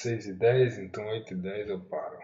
6h10, então 8h10 eu paro.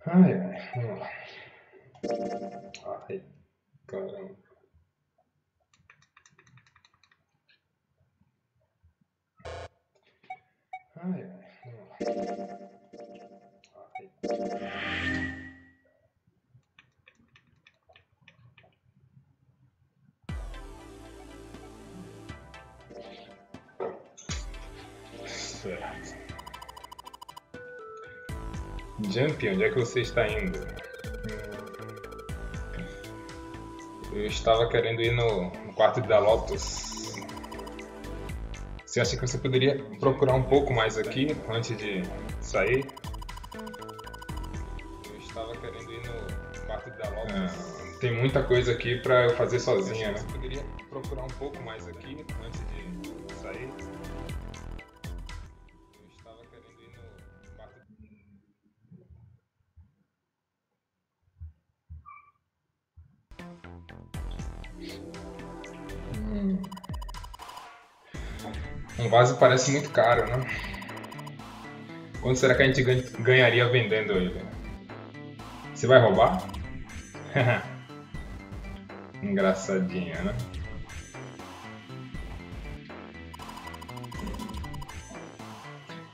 Ai, ai, vamos lá. Ai, caramba. Ai, ai, vamos lá. Certo. Jump, onde é que você está indo? Eu estava querendo ir no quarto da Lotus. Você acha que você poderia procurar um pouco mais aqui antes de sair? Eu estava querendo ir no quarto da Lotus. Tem muita coisa aqui para eu fazer sozinha, né? Você poderia procurar um pouco mais aqui antes de sair? Eu estava querendo ir no quarto. Um vaso parece muito caro, né? Quanto será que a gente ganharia vendendo ele? Você vai roubar? Engraçadinha, né?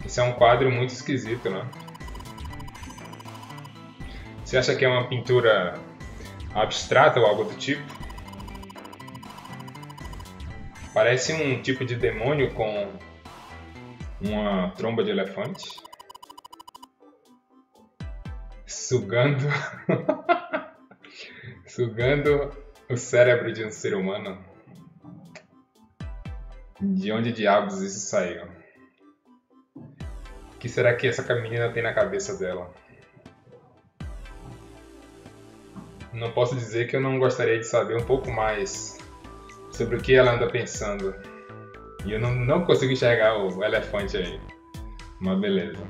Esse é um quadro muito esquisito, né? Você acha que é uma pintura abstrata ou algo do tipo? Parece um tipo de demônio com uma tromba de elefante. Sugando. Sugando o cérebro de um ser humano. De onde diabos isso saiu? O que será que essa menina tem na cabeça dela? Não posso dizer que eu não gostaria de saber um pouco mais sobre o que ela anda pensando. E eu não consigo enxergar o elefante aí. Mas beleza.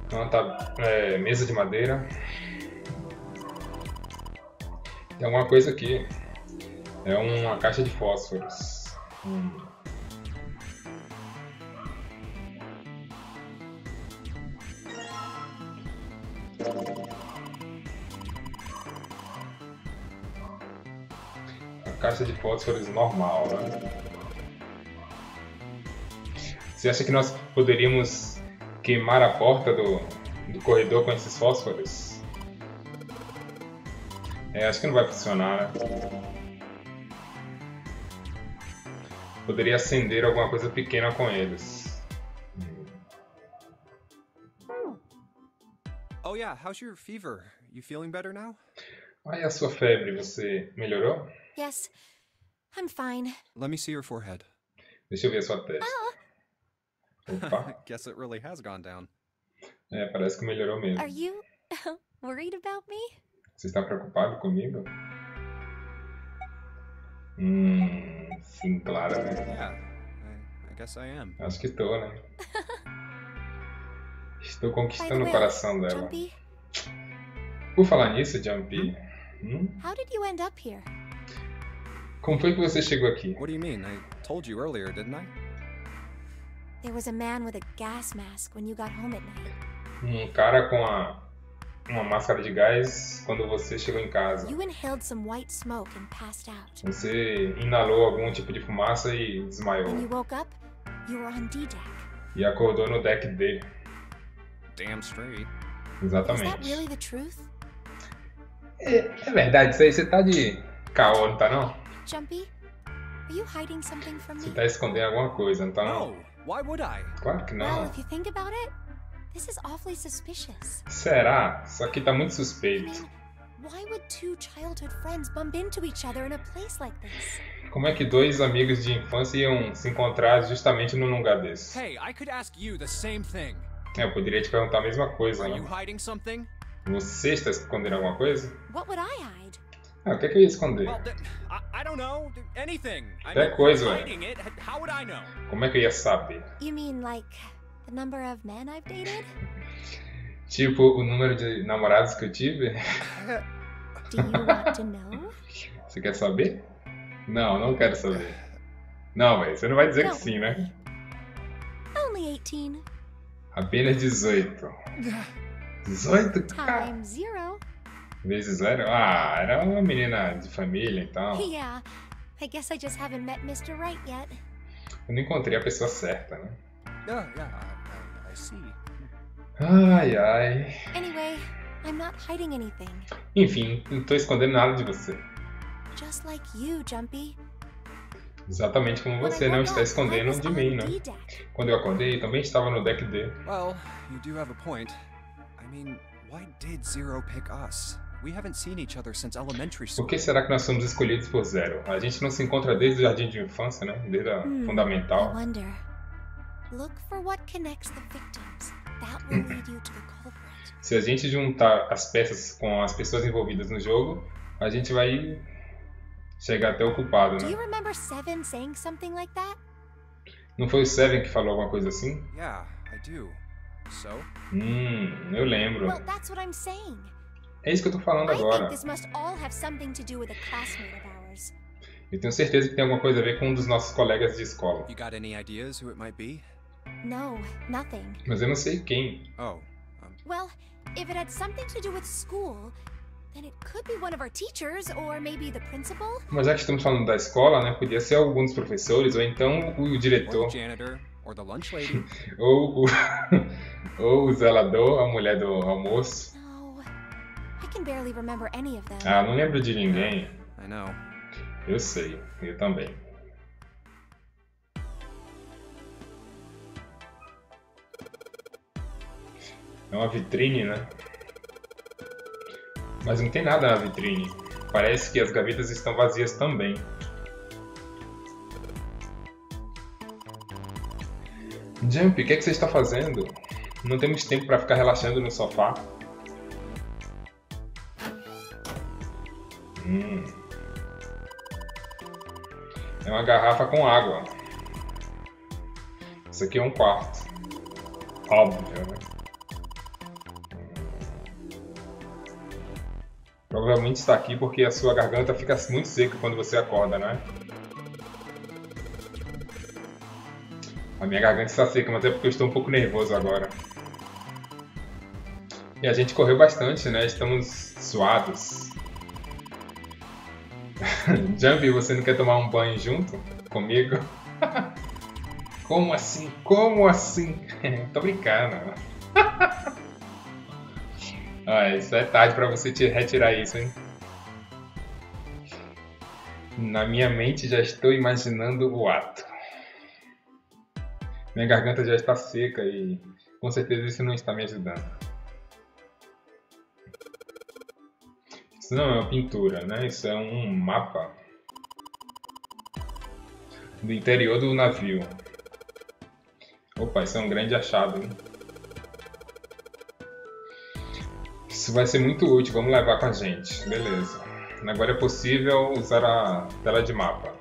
Então tá, mesa de madeira. Tem alguma coisa aqui. É uma caixa de fósforos. A caixa de fósforos normal, né? Você acha que nós poderíamos queimar a porta do corredor com esses fósforos? Acho que não vai funcionar, né? Poderia acender alguma coisa pequena com eles. Oh yeah, how's your fever? You feeling better now? Aí a sua febre, você melhorou? Yes, I'm fine. Let me see your forehead. Deixa eu ver a sua testa. Opa, Guess it really has gone down. parece que melhorou mesmo. Are you worried about me? Você está preocupado comigo? Sim, claro, né? Yeah, I guess I am. Acho que estou, né? Estou By the conquistando o way, coração dela. Jumpy, Por falar nisso, Jumpy, how did you end up here? como foi que você chegou aqui? What do you mean? I told you earlier, didn't I? There was a man with a gas mask when you got home at night. Um cara com uma máscara de gás quando você chegou em casa. You inhaled some white smoke and passed out. Você inalou algum tipo de fumaça e When desmaiou. you woke up, you were on D-deck. E acordou no deck D. Damn straight. Is that Exatamente. really the truth? É verdade, isso aí você tá de caô, não tá não? Jumpy, are you hiding something from Você me? tá escondendo alguma coisa, não tá não? No, why would I? Claro que Well, não. if you think about it, this is awfully suspicious. Será? Isso aqui tá muito I suspeito. mean, why would two childhood friends bump into each other in a place like this? Como é que dois amigos de infância iam se encontrar justamente num lugar desse? Hey, I could ask you the same thing. Eu poderia te perguntar a mesma coisa, Are you né? hiding something? Você está escondendo alguma coisa? What would I hide? Ah, o que é que eu ia esconder? Well, I don't know. Anything. I Qualquer mean, coisa, hiding it. How would I know? Como é que eu ia saber? You mean like the number of men I've dated? Tipo, o número de namorados que eu tive? Do you want to know? Você quer saber? Não, não quero saber. Não, velho, você não vai dizer que Não. sim, né? Only 18 Apenas 18. 18? Cara, times 0. vezes 0? Ah, era uma menina de família, então. Yeah, I guess I just haven't met Mr. Right yet. Eu não encontrei a pessoa certa, né? I see. Ai, ai. Anyway, I'm not hiding anything. Enfim, não tô escondendo nada de você. Just like you, Jumpy. Exatamente como When você I não woke está up, I escondendo was de on mim, né? D-deck. Quando eu acordei, também estava no deck D. Well, you do have a point. I mean, why did Zero pick us? We haven't seen each other since elementary Por school. que será que nós somos escolhidos por Zero? A gente não se encontra desde o jardim de infância, né? Desde a I fundamental. wonder. Look for what connects the victims. That will lead you to the culprit. Se a gente juntar as peças com as pessoas envolvidas no jogo, a gente vai chegar até o culpado, Do you né? remember Seven saying something like that? Não foi o Seven que falou alguma coisa assim? Yeah, I do. So? Eu lembro. Well, that's what I'm saying. É isso que eu tô falando I think agora. this must all have something to do with a classmate of ours. Eu tenho certeza que tem alguma coisa a ver com um dos nossos colegas de escola. You got any ideas who it might be? No, nothing. Mas eu não sei quem. Oh, Well, if it had something to do with school, then it could be one of our teachers or maybe the principal. Mas já que estamos falando da escola, né? Podia ser algum dos professores, ou então o or diretor, the janitor, or the lunch lady. ou o, ou o zelador, a mulher do almoço. No, I can barely remember any of them. Ah, não lembro de ninguém. I know. Eu sei, eu também. É uma vitrine, né? Mas não tem nada na vitrine. Parece que as gavetas estão vazias também. Jump, o que é que você está fazendo? Não temos tempo para ficar relaxando no sofá. É uma garrafa com água. Isso aqui é um quarto. Óbvio, né? Provavelmente está aqui porque a sua garganta fica muito seca quando você acorda, né? A minha garganta está seca, mas é porque eu estou um pouco nervoso agora. E a gente correu bastante, né? Estamos suados. Jumpy, você não quer tomar um banho junto comigo? Como assim? Como assim? Tô brincando. Ah, isso é tarde pra você te retirar isso, hein? Na minha mente já estou imaginando o ato. Minha garganta já está seca e com certeza isso não está me ajudando. Isso não é uma pintura, né? Isso é um mapa do interior do navio. Opa, isso é um grande achado, hein? Isso vai ser muito útil, vamos levar com a gente. Beleza. Agora é possível usar a tela de mapa.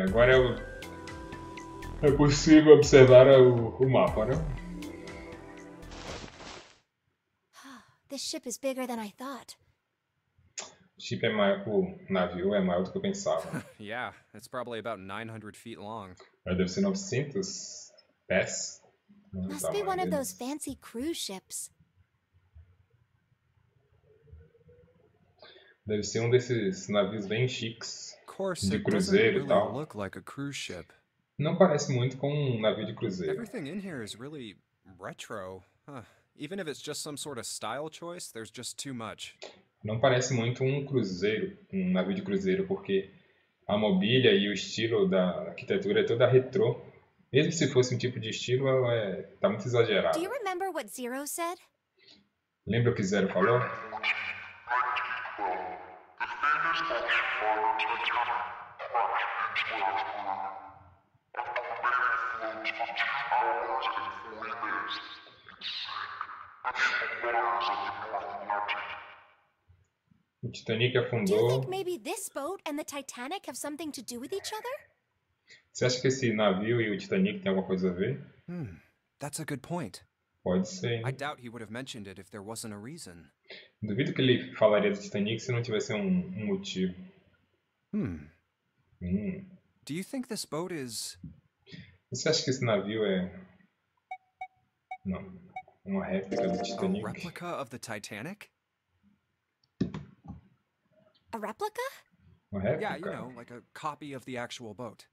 Agora é possível observar o mapa, né? This ship is bigger than I thought. Chip é maior, o navio é maior do que eu pensava. Yeah, it's probably about 900 feet long. Deve ser 900 pés. Né, o Must be tamanho one of those deles. fancy cruise ships. Deve ser um desses navios bem chiques. Of course, De it doesn't cruzeiro e really tal. look like a cruise ship. Não parece muito com um navio de cruzeiro. Everything in here is really retro. Huh. Even if it's just some sort of style choice, there's just too much. Não parece muito um cruzeiro, um navio de cruzeiro, porque a mobília e o estilo da arquitetura é toda retrô. Mesmo se fosse um tipo de estilo, ela tá muito exagerado. Do you remember what Zero said? Lembra o que Zero falou? O Titanic Do you afundou. think maybe this boat and the Titanic have something to do with each other? Você acha que esse navio e o Titanic tem alguma coisa a ver? That's a good point. Pode ser. I doubt he would have mentioned it if there wasn't a reason. Duvido que ele falaria do Titanic se não tivesse um motivo. Do you think this boat is... Você acha que esse navio é... Não. Uma réplica do a Titanic? replica of the Titanic? A replica? Uma Yeah, réplica? you know, like a copy of the actual boat.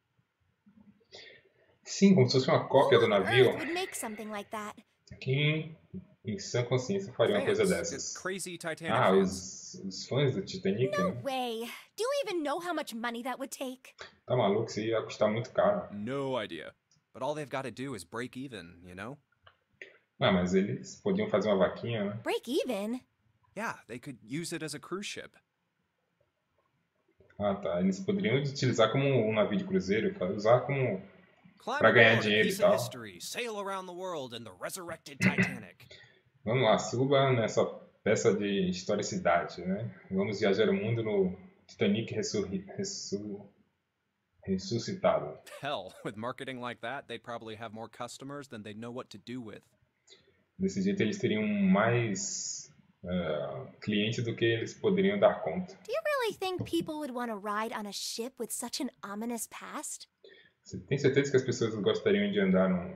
Sim, como se fosse uma cópia do Who on navio. earth would make something like that? Quem, em sã consciência, faria uma coisa Fans, dessas? crazy Titanic Ah, fans. os fãs do Titanic, No né? way. Do you even know how much money that would take? Tá maluco? Isso ia custar muito caro. No idea. But all they've got to do is break even, you know? Ah, mas eles podiam fazer uma vaquinha, né? Break even? Yeah, they could use it as a cruise ship. Ah, tá. Eles poderiam utilizar como um navio de cruzeiro, usar como... Climb Pra ganhar aboard a dinheiro e piece of tal. history, sail around the world in the resurrected Titanic. Vamos lá, suba nessa peça de historicidade, né? Vamos viajar o mundo no Titanic ressuscitado. Hell, with marketing like that, they'd probably have more customers than they'd know what to do with. Desse jeito eles teriam mais clientes do que eles poderiam dar conta. Do you really think people would want to ride on a ship with such an ominous past? Você tem certeza que as pessoas gostariam de andar num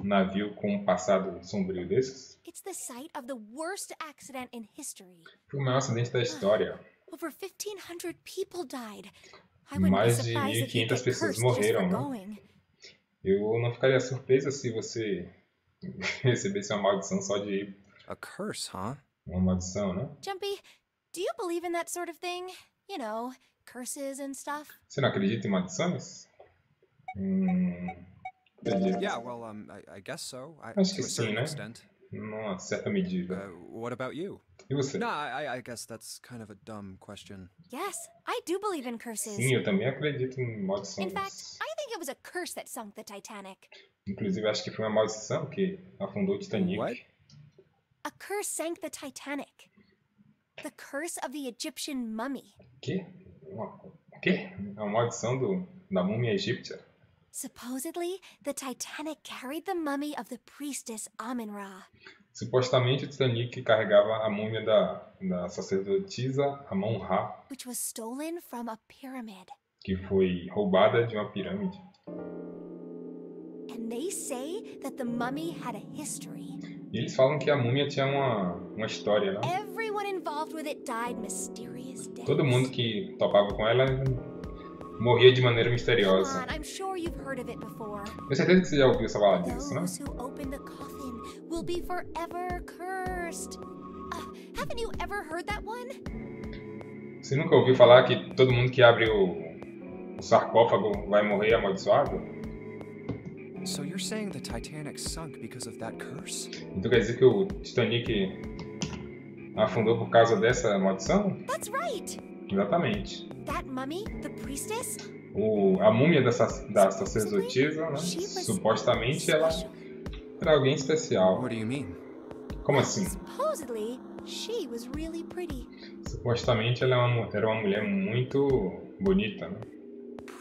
navio com um passado sombrio desses? It's the site of the worst accident in history. Foi o maior acidente da história. Over 1,500 people died. I wouldn't be Mais de surprised if you 1.500 get pessoas cursed just for morreram, né? going. Eu não ficaria surpresa se você recebesse uma maldição só de ir. A curse, huh? Uma maldição, né? Jumpy, do you believe in that sort of thing? You know, curses and stuff? Você não acredita em maldições? Acredito. Yeah, well, I guess so. Acho To que a sim, certain né? extent. Numa certa medida. What about you? E você? No, I guess that's kind of a dumb question. Yes, I do believe in curses. Sim, eu também acredito em In maldições. fact, I think it was a curse that sunk the Titanic. Inclusive, acho que foi uma maldição que afundou o Titanic. What? A curse sank the Titanic. The curse of the Egyptian mummy. Quê? Quê? É uma maldição da múmia egípcia? Supposedly, the Titanic carried the mummy of the priestess Amun-Ra. Supostamente o Titanic carregava a múmia da sacerdotisa Amon-Ra, Which was stolen from a pyramid. que foi roubada de uma pirâmide. And they say that the mummy had a history. E eles falam que a múmia tinha uma história, né? Everyone involved with it died mysterious deaths. Todo mundo que topava com ela morria de maneira Come misteriosa. on, I'm sure you've heard of it before. Tenho certeza que você já ouviu falar disso, né? Those who open the coffin will be forever cursed. Haven't you ever heard that one? Você nunca ouviu falar que todo mundo que abre o sarcófago vai morrer amaldiçoado? So you're saying the Titanic sunk because of that curse? Então quer dizer que o Titanic afundou por causa dessa maldição? That's right. Exatamente. That mummy, the priestess, A múmia da sacerdotisa, né? Supostamente ela era alguém especial. What do you mean? Como assim? supposedly, she was really pretty. Supostamente ela era uma mulher muito bonita, né?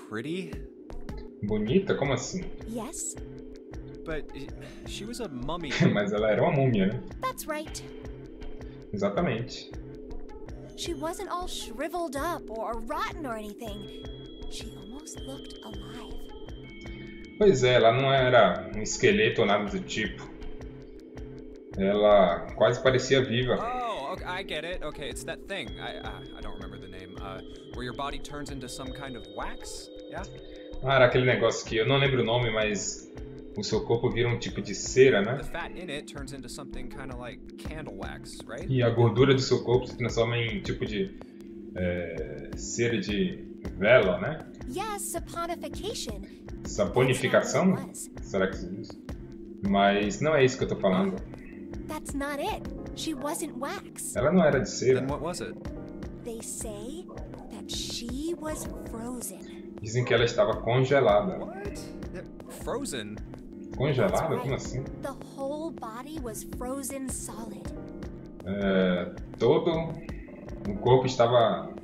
Pretty? Bonita? Como assim? Yes, But she was a mummy. Mas ela era uma múmia, né? that's right. Exatamente. She wasn't all shriveled up or rotten or anything. She almost looked alive. Pois é, ela não era um esqueleto ou nada do tipo. Ela quase parecia viva. Oh, okay, I get it. Okay, it's that thing. I don't remember the name. Where your body turns into some kind of wax? Yeah? Ah, era aquele negócio que eu não lembro o nome, mas o seu corpo vira um tipo de cera, né? The fat in it turns into something kind of like candle wax, right? E a gordura do seu corpo se transforma em tipo de cera de vela, né? Yes, saponification. Saponificação? Será que isso diz? Mas não é isso que eu tô falando. That's not it. She wasn't wax. Ela não era de cera. Then what was it? They say that she was frozen. Dizem que ela estava congelada. What? Frozen? Congelada? Como assim? The whole body was frozen solid. Todo o corpo estava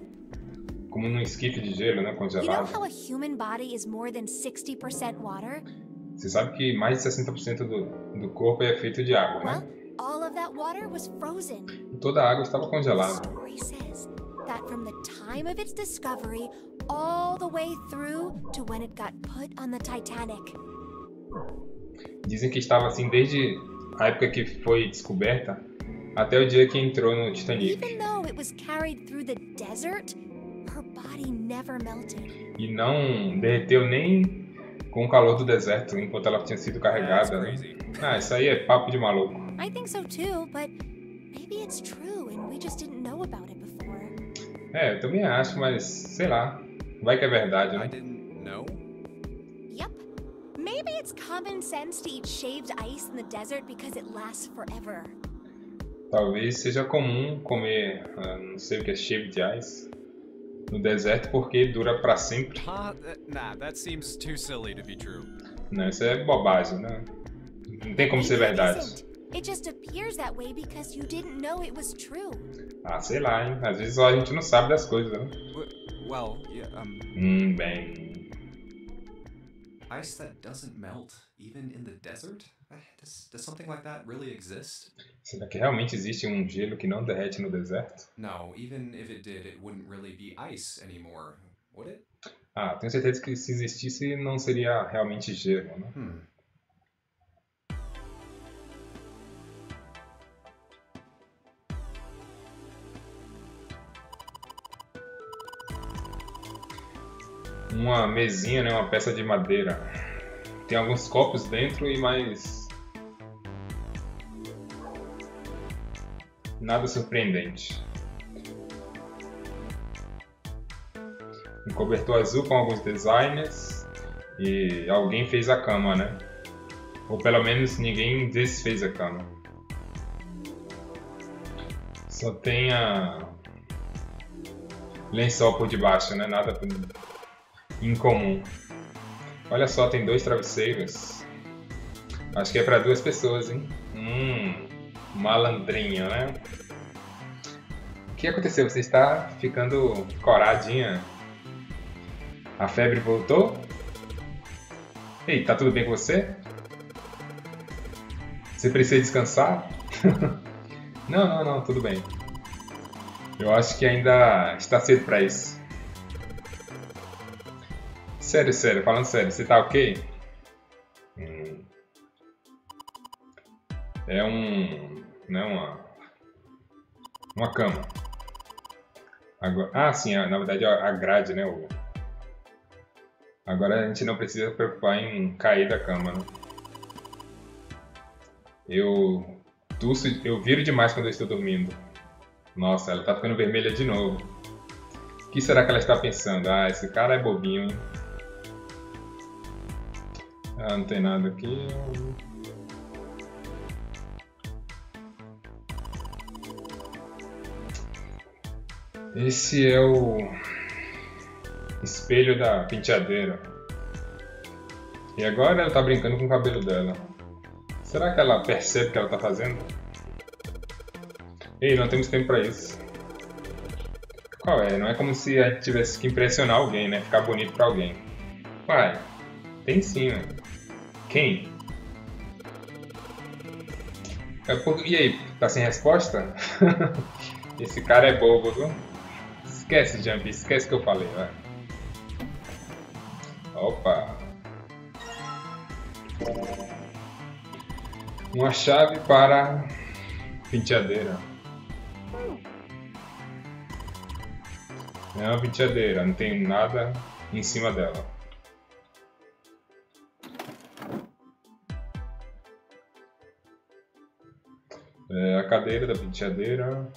como num esquife de gelo, né? You know Congelado. how a human body is more than 60% water? Você sabe que mais de 60% do corpo é feito de água, Well, né? all of that water was frozen. E toda a água estava The congelada. story says that from the time of its discovery all the way through to when it got put on the Titanic. Dizem que estava assim desde a época que foi descoberta até o dia que entrou no Titanic. Even though it was carried through the desert, her body never melted. E não derreteu nem com o calor do deserto enquanto ela tinha sido carregada, né? Ah, isso aí é papo de maluco. I think so too, but maybe it's true and we just didn't know about it before. Eu também acho, mas sei lá. Vai que é verdade, I né? didn't know. Yep. Maybe it's common sense to eat shaved ice in the desert because it lasts forever. Talvez seja comum comer, não sei o que é shaved ice, no deserto porque dura pra sempre. Nah, that seems too silly to be true. Não, isso é bobagem, né? Não tem como ser Maybe it verdade. isn't. It just appears that way because you didn't know it was true. Ah, sei lá, hein? Às vezes só a gente não sabe das coisas, né? Well, yeah, Bem... ice that doesn't melt even in the desert? Does something like that really exist? Será que realmente existe um gelo que não derrete no deserto? No, even if it did, it wouldn't really be ice anymore, would it? Ah, tenho certeza que se existisse não seria realmente gelo, né? Uma mesinha, né? Uma peça de madeira. Tem alguns copos dentro e mais... nada surpreendente. Um cobertor azul com alguns designs e alguém fez a cama, né? Ou pelo menos ninguém desfez a cama. Só tem a lençol por debaixo, né? Nada incomum. Olha só, tem 2 travesseiros. Acho que é para 2 pessoas, hein? Malandrinho, né? O que aconteceu? Você está ficando coradinha? A febre voltou? Ei, tá tudo bem com você? Você precisa descansar? Não, tudo bem. Eu acho que ainda está cedo para isso. Sério, falando sério, você tá ok? É uma cama. Agora, sim, na verdade a grade, né? Agora a gente não precisa se preocupar em cair da cama, né? Eu viro demais quando eu estou dormindo. Nossa, ela tá ficando vermelha de novo. O que será que ela está pensando? Ah, esse cara é bobinho, hein? Ah, não tem nada aqui. Esse é o espelho da penteadeira. E agora ela tá brincando com o cabelo dela. Será que ela percebe o que ela tá fazendo? Ei, não temos tempo pra isso. Qual é? Não é como se a gente tivesse que impressionar alguém, né? Ficar bonito pra alguém. Uai, tem sim, né? Quem? E aí, tá sem resposta? Esse cara é bobo, viu? Esquece, Jump, esquece que eu falei, vai. Opa! Uma chave para penteadeira. É uma penteadeira, não tem nada em cima dela. É a cadeira da penteadeira.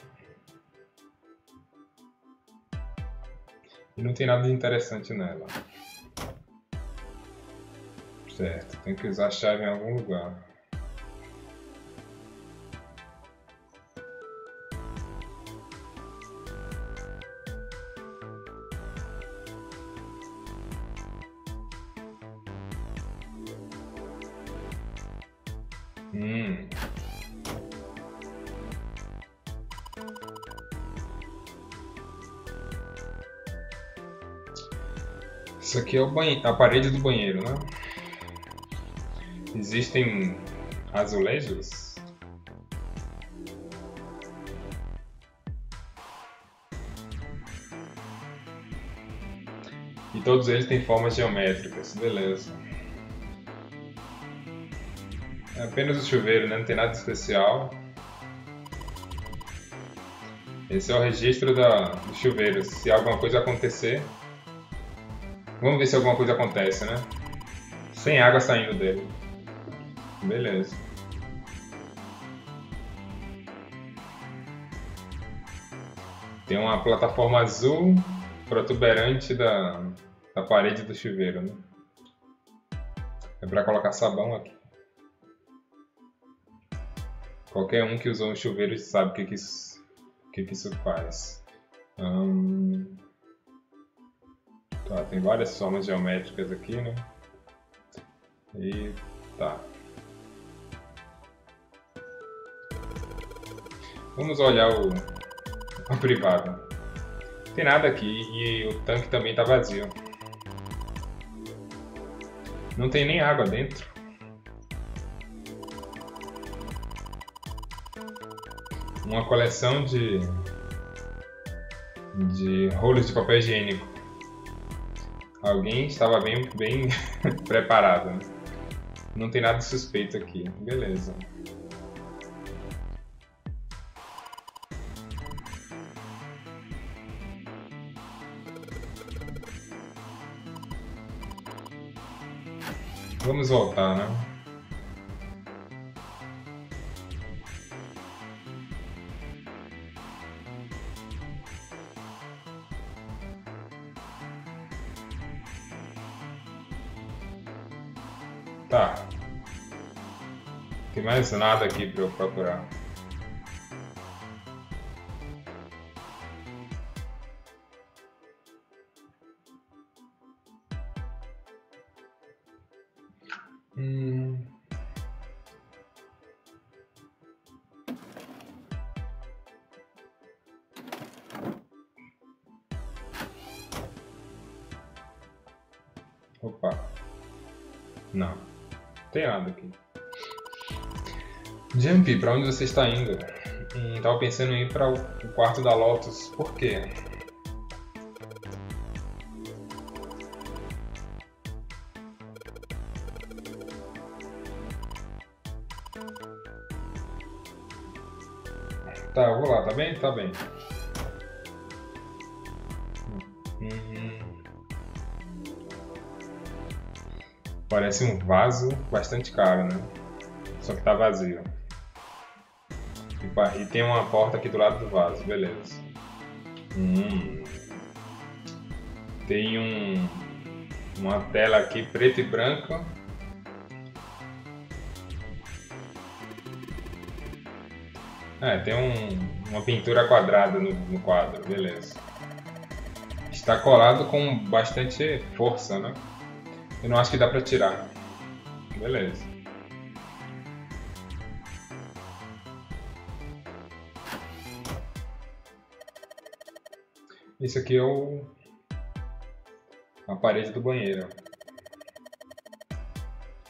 E não tem nada de interessante nela. Certo, tem que usar a chave em algum lugar. Isso aqui é a parede do banheiro, né? Existem azulejos? E todos eles têm formas geométricas, beleza. É apenas o chuveiro, né? Não tem nada de especial. Esse é o registro do chuveiro. Se alguma coisa acontecer... Vamos ver se alguma coisa acontece, né? Sem água saindo dele. Beleza. Tem uma plataforma azul protuberante da parede do chuveiro, né? É para colocar sabão aqui. Qualquer um que usou um chuveiro sabe o que isso faz. Tá, tem várias formas geométricas aqui, né? E tá. Vamos olhar o privado. Não tem nada aqui e o tanque também tá vazio. Não tem nem água dentro. Uma coleção de rolos de papel higiênico. Alguém estava bem preparado, né? Não tem nada de suspeito aqui. Beleza. Vamos voltar, né? Tá. Tem mais nada aqui para eu procurar. Opa. Não. Tem nada aqui. Jump, pra onde você está indo? Tava pensando em ir para o quarto da Lotus. Por quê? Tá, eu vou lá, tá bem? Tá bem. Parece um vaso bastante caro, né? Só que tá vazio. E tem uma porta aqui do lado do vaso, beleza. Tem uma tela aqui preto e branco. Tem uma pintura quadrada no quadro, beleza. Está colado com bastante força, né? Eu não acho que dá pra tirar. Beleza. Isso aqui é a parede do banheiro.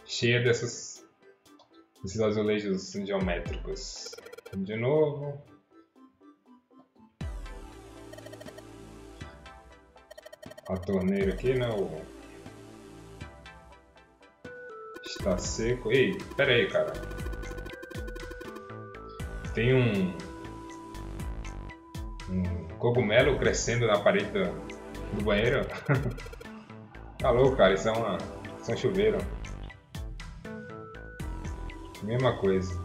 Cheia desses azulejos geométricos. De novo. a torneira aqui, né? Está seco. Ei, pera aí, cara. Tem um cogumelo crescendo na parede do banheiro. Tá louco, cara. Isso é um chuveiro. Mesma coisa.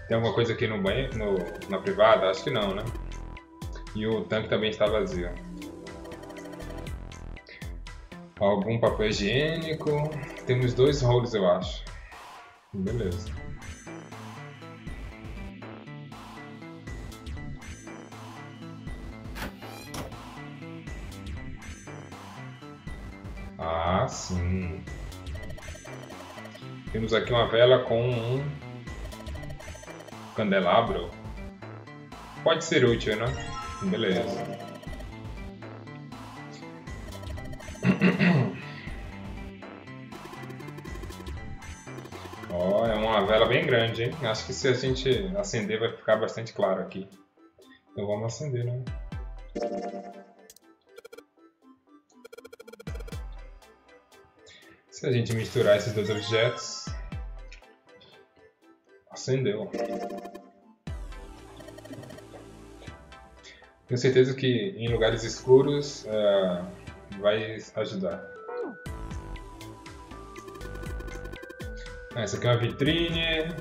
Tem alguma coisa aqui no banheiro? Na privada? Acho que não, né? E o tanque também está vazio. Algum papel higiênico. Temos 2 rolos, eu acho. Beleza. Ah, sim. Temos aqui uma vela com um candelabro. Pode ser útil, né? Beleza. Ó, é uma vela bem grande, hein? Acho que se a gente acender vai ficar bastante claro aqui. Então vamos acender, né? Se a gente misturar esses 2 objetos, acendeu. Tenho certeza que em lugares escuros vai ajudar. Essa aqui é uma vitrine.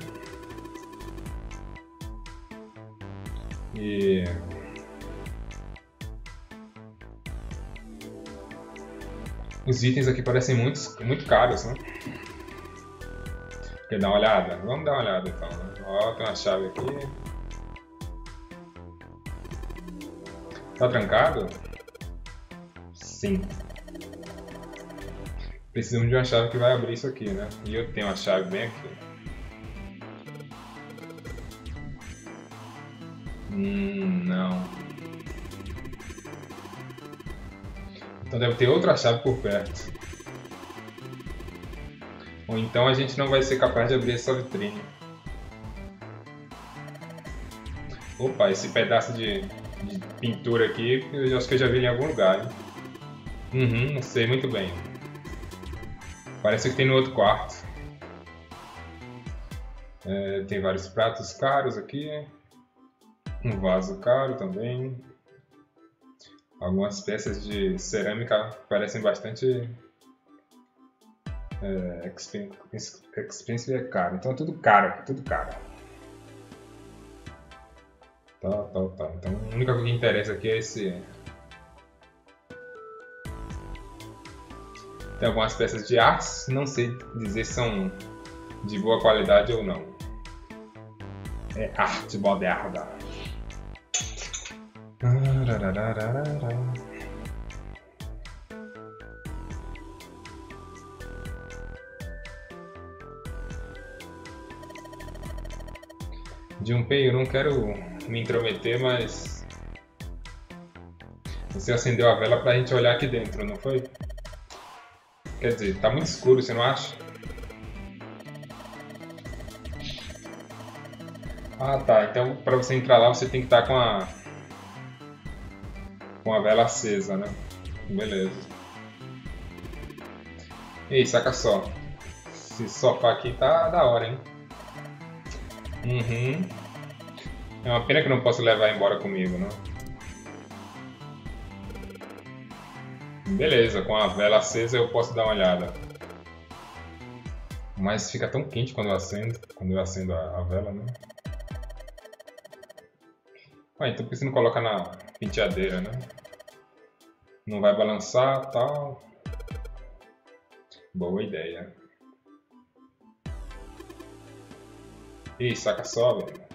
E os itens aqui parecem muito caros, né? Quer dar uma olhada? Vamos dar uma olhada então, né? Ó, tem uma chave aqui. Tá trancado? Sim. Precisamos de uma chave que vai abrir isso aqui, né? E eu tenho uma chave bem aqui. Não. Então deve ter outra chave por perto. Ou então a gente não vai ser capaz de abrir essa vitrine. Opa, esse pedaço de pintura aqui, eu acho que eu já vi em algum lugar, hein? Não sei muito bem. Parece que tem no outro quarto. Tem vários pratos caros aqui. Um vaso caro também. Algumas peças de cerâmica parecem bastante expensive, é caro. Então é tudo caro aqui, tudo caro. Tá. Então a única coisa que interessa aqui é esse. Tem algumas peças de arte, não sei dizer se são de boa qualidade ou não. É arte moderna. Junpei, eu não quero me intrometer, mas você acendeu a vela pra gente olhar aqui dentro, não foi? Quer dizer, tá muito escuro, você não acha? Ah, tá. Então, pra você entrar lá, você tem que estar com a vela acesa, né? Beleza. Ei, saca só. Esse sofá aqui tá da hora, hein? É uma pena que eu não posso levar embora comigo, né? Beleza, com a vela acesa eu posso dar uma olhada. Mas fica tão quente quando eu acendo a vela, né? Então por que você não coloca na penteadeira, né? Não vai balançar, tal. Boa ideia. Ih, saca só, velho.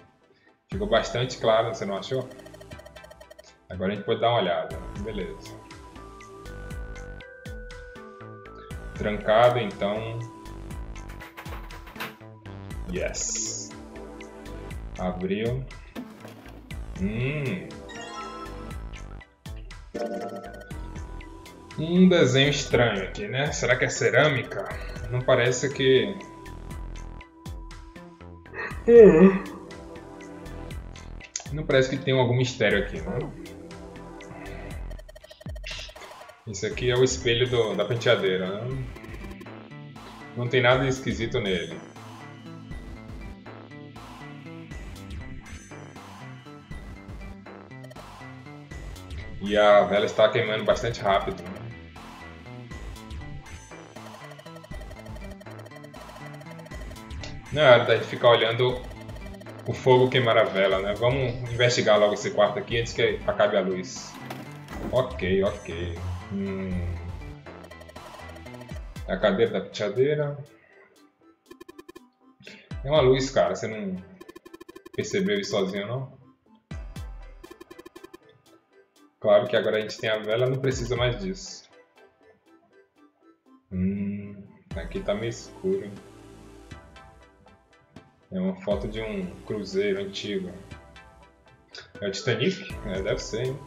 Ficou bastante claro, você não achou? Agora a gente pode dar uma olhada. Beleza. Trancado, então. Yes. Abriu. Um desenho estranho aqui, né? Será que é cerâmica? Não parece que... Não parece que tem algum mistério aqui, não? Isso aqui é o espelho da penteadeira, né? Não tem nada esquisito nele. E a vela está queimando bastante rápido. Não é hora da gente ficar olhando o fogo queimar a vela, né? Vamos investigar logo esse quarto aqui antes que acabe a luz. Ok. A cadeira da penteadeira. É uma luz, cara. Você não percebeu isso sozinho, não? Claro que agora a gente tem a vela, não precisa mais disso. Aqui tá meio escuro. É uma foto de um cruzeiro antigo. É o Titanic? É, deve ser, hein?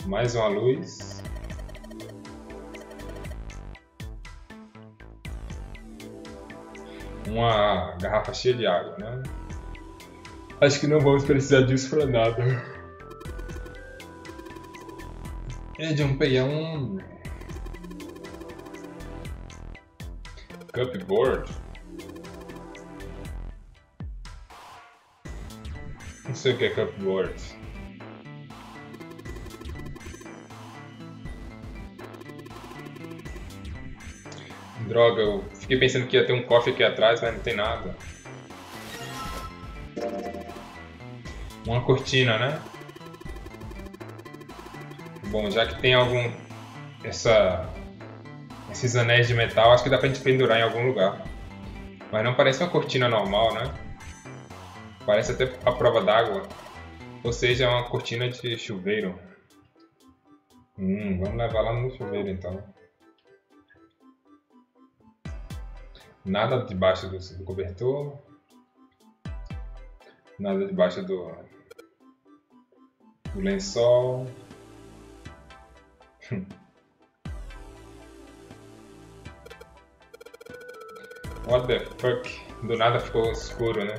Mais uma luz. Uma garrafa cheia de água, né? Acho que não vamos precisar disso pra nada. Jumpei, é um cupboard. Não sei o que é cupboard. Droga, eu fiquei pensando que ia ter um cofre aqui atrás, mas não tem nada. Uma cortina, né? Bom, já que tem esses anéis de metal, acho que dá pra gente pendurar em algum lugar. Mas não parece uma cortina normal, né? Parece até a prova d'água. Ou seja, é uma cortina de chuveiro. Vamos levar lá no chuveiro então. Nada debaixo do cobertor. Nada debaixo do lençol. What the fuck? Do nada ficou escuro, né?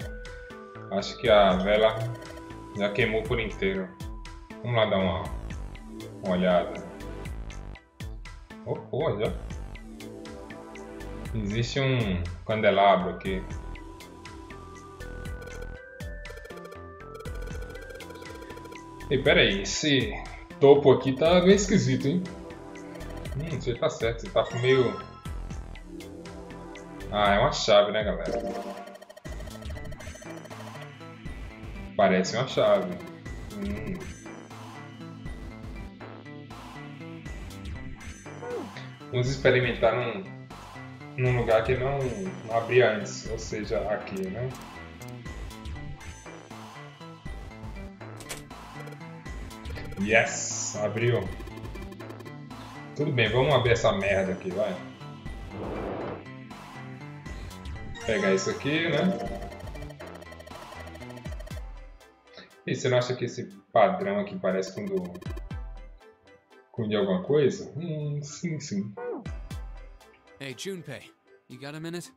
Acho que a vela já queimou por inteiro. Vamos lá dar uma olhada. Oh, já. Existe um candelabro aqui. E pera aí, esse topo aqui tá meio esquisito, hein? Você tá certo, você tá meio... Ah, é uma chave, né, galera? Parece uma chave. Vamos experimentar num lugar que não abria antes, ou seja, aqui, né? Yes! Abriu. Tudo bem, vamos abrir essa merda aqui, vai. Pegar isso aqui, né? E você não acha que esse padrão aqui parece com de alguma coisa? Sim. Hey, Junpei, you got a minute?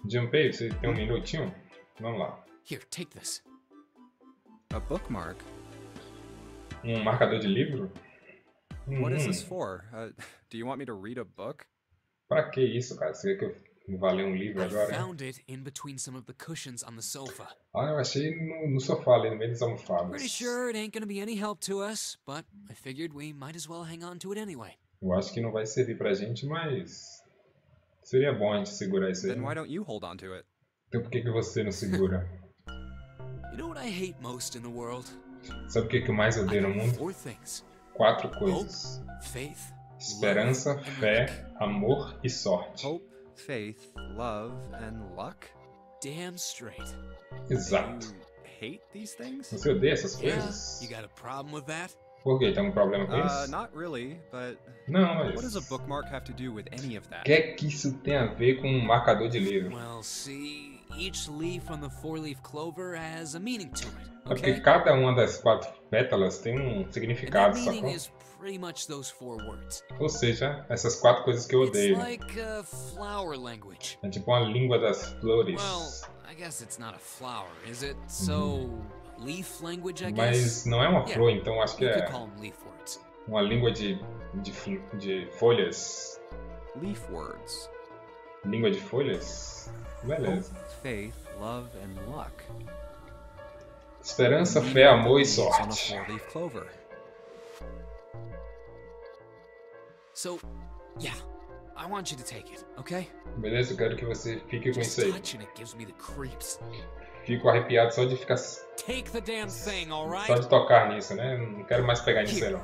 Junpei, você tem um minutinho? Vamos lá. Here, take this. A bookmark? Marcador de livro? What is this for? Do you want me to read a book? Pra que isso, cara? Você quer que eu vá ler um livro agora? I found it in between some of the cushions on the sofa. Ah, eu achei no sofá ali, no meio das almofadas. Pretty sure it ain't gonna be any help to us, but I figured we might as well hang on to it anyway. Eu acho que não vai servir pra gente, mas seria bom a gente segurar isso aí. Then why don't you hold on to it? Então por que você não segura? You know what I hate most in the world? Sabe o que eu mais odeio no mundo? 4 things. 4 coisas. Hope, faith, esperança, fé, amor e sorte. Hope, faith, love, and luck? Damn straight. Exato. You hate these things? Você odeia essas Yeah, coisas? you got a problem with that? Por quê? Tem algum problema com isso? Not really, but Não, mas... what does a bookmark have to do with any of that? O que é que isso tem a ver com um marcador de livro? Well, see, each leaf on the 4-leaf clover has a meaning to it, É porque okay? cada uma das 4 pétalas tem um And significado, that meaning sacou? is pretty much those 4 words. Ou seja, essas 4 coisas que eu It's odeio. like a flower language. É tipo uma língua das flores. Well, I guess it's not a flower, is it? So, leaf language, I guess. Mas não é uma flor, então acho que You could é call them leaf words. uma língua de folhas. Leaf words. Língua de folhas? Beleza. Hope, faith, love, and luck. Esperança, fé, amor e Leaves on a sorte. four-leaf clover. So, yeah, I want you to take it, okay? Beleza? Eu quero que você fique com Just isso aí. touching it gives me the creeps. Fico arrepiado só de ficar. Take the damn thing, all right? Só de tocar nisso, né? Não quero mais pegar nisso aí não.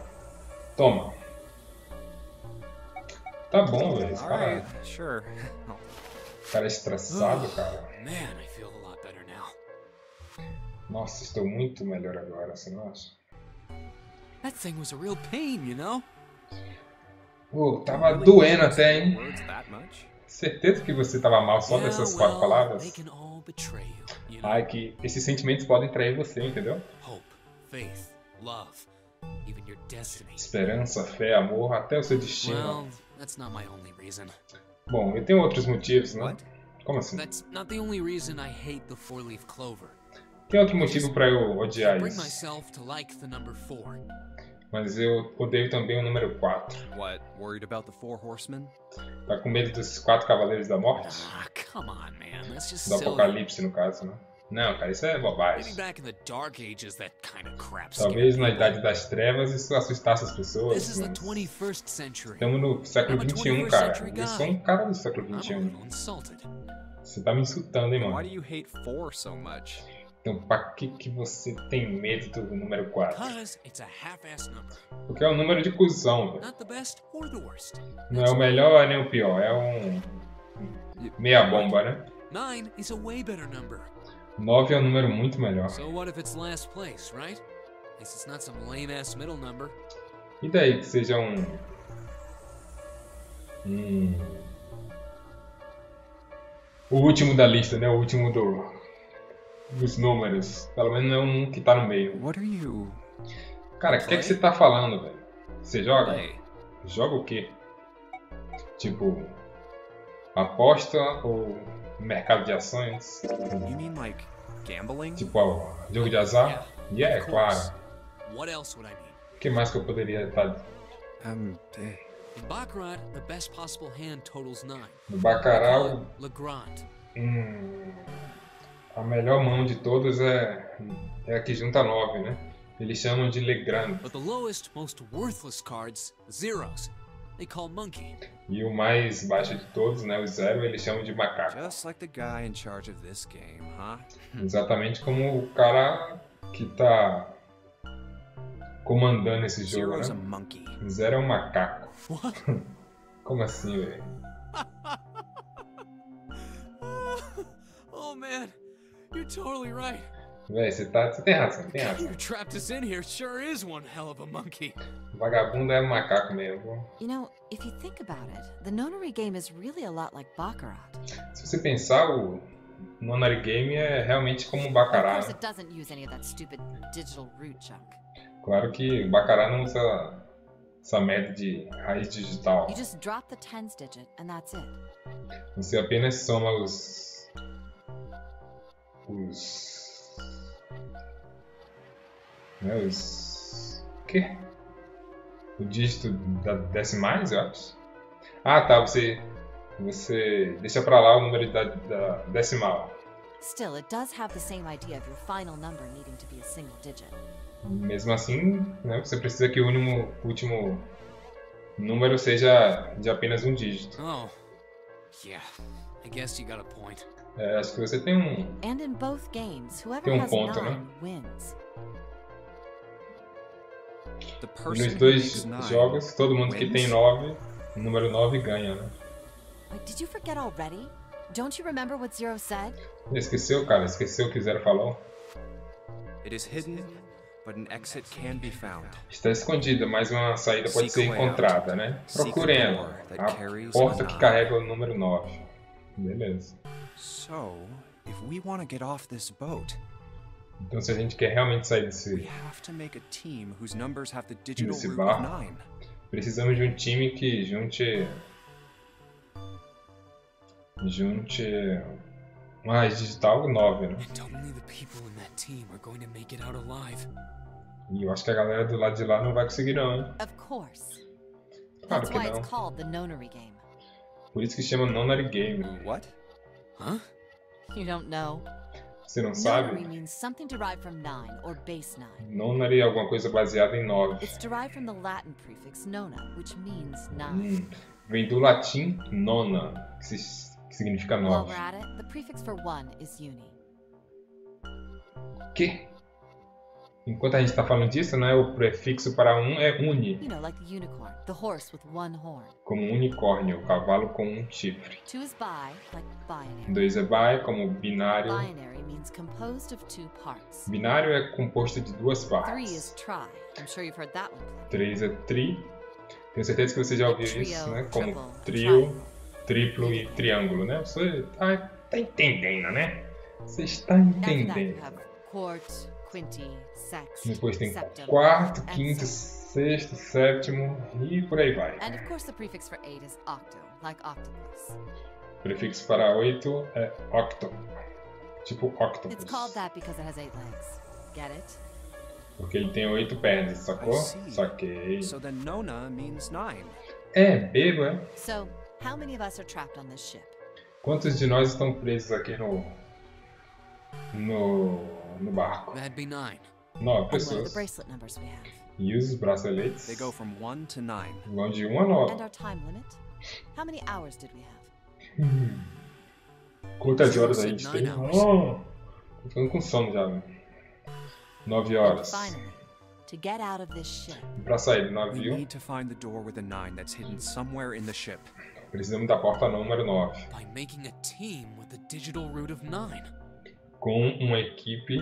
Toma. Tá bom, velho. Esse All cara, right, sure. cara é estressado, cara. Man, I feel a lot better now. Nossa, estou muito melhor agora, você não acha? That thing was a real pain, you know? Pô, tava doendo até, hein? Words that much? Certeza que você tava mal só dessas 4 palavras? They can all betray you know? Ai, que esses sentimentos podem trair você, entendeu? Hope, faith, love, even your destiny. Esperança, fé, amor, até o seu destino. Well, that's not my only reason. Bom, eu tenho outros motivos, né? What? Como assim? That's not the only reason I hate the four-leaf clover. Tem outro motivo pra eu odiar Bring isso. myself to like the number 4. Mas eu odeio também o número 4. What? Worried about the four horsemen? Tá com medo dos 4 cavaleiros da morte? Ah, come on, man. That's just Do silly. apocalipse, no caso, né? Não, cara, isso é Maybe bobagem. back in the dark ages that kind of crap Talvez scared na people. idade das trevas isso assustasse as This pessoas. is the Mas 21st century. estamos no século I'm a 21, 21st cara. century Eu sou guy. um cara do século I'm a 21. little insulted. Você tá me insultando, hein, Why do mano? you hate 4 so much? Então, pra que você tem medo do número 4? Because it's a half-ass number. Porque é um número de cuzão, velho. Not the best or the worst. Não é o melhor nem o pior. É um meia bomba, né? 9 is a way better number. 9 é um número muito melhor. So what if it's last place, right? At least it's not some lame-ass middle number. E daí que seja o último da lista, né? O último dos números. Pelo menos não é um que tá no meio. What are you... Cara, o que é que você tá falando, velho? Você joga? Play? Joga o quê? Tipo, aposta ou mercado de ações? You mean like gambling? Tipo, ó, jogo de azar? É Of claro. course. What else would I need? O que mais que eu poderia estar In Baccarat, the best possible hand totals 9. no Baccarat? Le Grand. A melhor mão de todas é a que junta 9, né? Eles chamam de Le Grand. But the lowest, most worthless cards, zeros, they call Monkey. E o mais baixo de todos, né? O 0, eles chamam de macaco. Just like the guy in charge of this game, huh? Exatamente como o cara que tá comandando esse jogo, Zero's a né? monkey. 0 é um macaco. What? Como assim, velho? Oh man, you're totally right. Véi, você tem razão, tem razão. You trapped us in here sure is one hell of a monkey. Vagabundo é um macaco mesmo. You know, if you think about it, the nonary game is really a lot like Baccarat. Se você pensar, o Nonary Game é realmente como um Of Baccarat, course, né? it doesn't use any of that stupid digital root junk. Claro que o Baccarat não usa essa merda de raiz digital. You just drop the tens digit, and that's it. Você apenas soma o quê? O dígito da decimais, eu acho. Ah, tá, você deixa pra lá o número da decimal. Still, it does have the same idea of your final number needing to be a single digit. Mesmo assim, né, você precisa que o último número seja de apenas um dígito. Oh, yeah. I guess you got a point. Acho que você tem And in both games, whoever Tem has ponto, 9 né? wins. The E person nos who dois makes 9 jogos, todo mundo que tem wins? 9, o número 9 ganha, né? Wait, did you forget already? Don't you remember what Zero said? Esqueceu, cara? Esqueceu o que Zero falou? It is hidden, but an exit can be found. Está escondida, mas uma saída pode ser Seek a way out. encontrada, né? Seek Procurem the ela. door that A carries porta a que nine. carrega o número 9. Beleza. So, if we want to get off this boat, Então, se a gente quer realmente sair we desse... have to make a team whose numbers have the digital Desse root of bar. 9. Precisamos de um time que junte Mais digital 9, né? And only the people in that team are going to make it out alive. E eu acho que a galera do lado de lá não vai conseguir não, hein? Of course. Claro That's que why não. it's called the Nonary game. Por isso que chama Nonary Game. What? Huh? You don't know? Você não Nonary sabe? means something derived from 9 or base 9. Nonary é alguma coisa baseada em 9. It's derived from the Latin prefix nona, which means 9. Vem do latim nona, que significa While 9. we're at it, the prefix for 1 is uni. Que? Enquanto a gente está falando disso, né, o prefixo para é uni, You know, like the unicorn, the horse with one horn. como unicórnio, o cavalo com um chifre. 2 is bi, like binary. 2 é bi, como binário. Binary means composed of 2 parts. Binário é composto de 2 3 is partes. tri. I'm sure you've heard that one plenty. 3 é tri. Tenho certeza que você já ouviu Trio, isso, né? Como triple, trio, triplo e triângulo, né? Você tá entendendo, né? Você está After that, you entendendo. have quart, quinti, sext, Depois tem septum, quarto, and quinto, seventh. sexto, sétimo e por aí vai. And of course, the prefix for 8 is octo, like octopus. O prefixo para 8 é octo, tipo It's octopus, called that because it has 8 legs. Get it? porque ele tem 8 pernas, sacou? I see. Saquei. So then Nona means 9. É, bebo, é? So, how many of us are trapped on this ship? Quantos de nós estão presos aqui no barco? That'd be 9. 9 And what are the pessoas. bracelet numbers we have? E os braceletes They go from 1 to 9. vão de 1 a And 9. our time limit? How many hours did we have? Quantas horas a gente Said tem? 9 hours. Oh, tô ficando com sono já, velho. 9 horas. Finally, to get out of this ship, Pra sair do We navio, need to find the door with a 9 that's hidden somewhere in the ship. precisamos da porta número 9. By making a team with the digital root of 9. Com uma equipe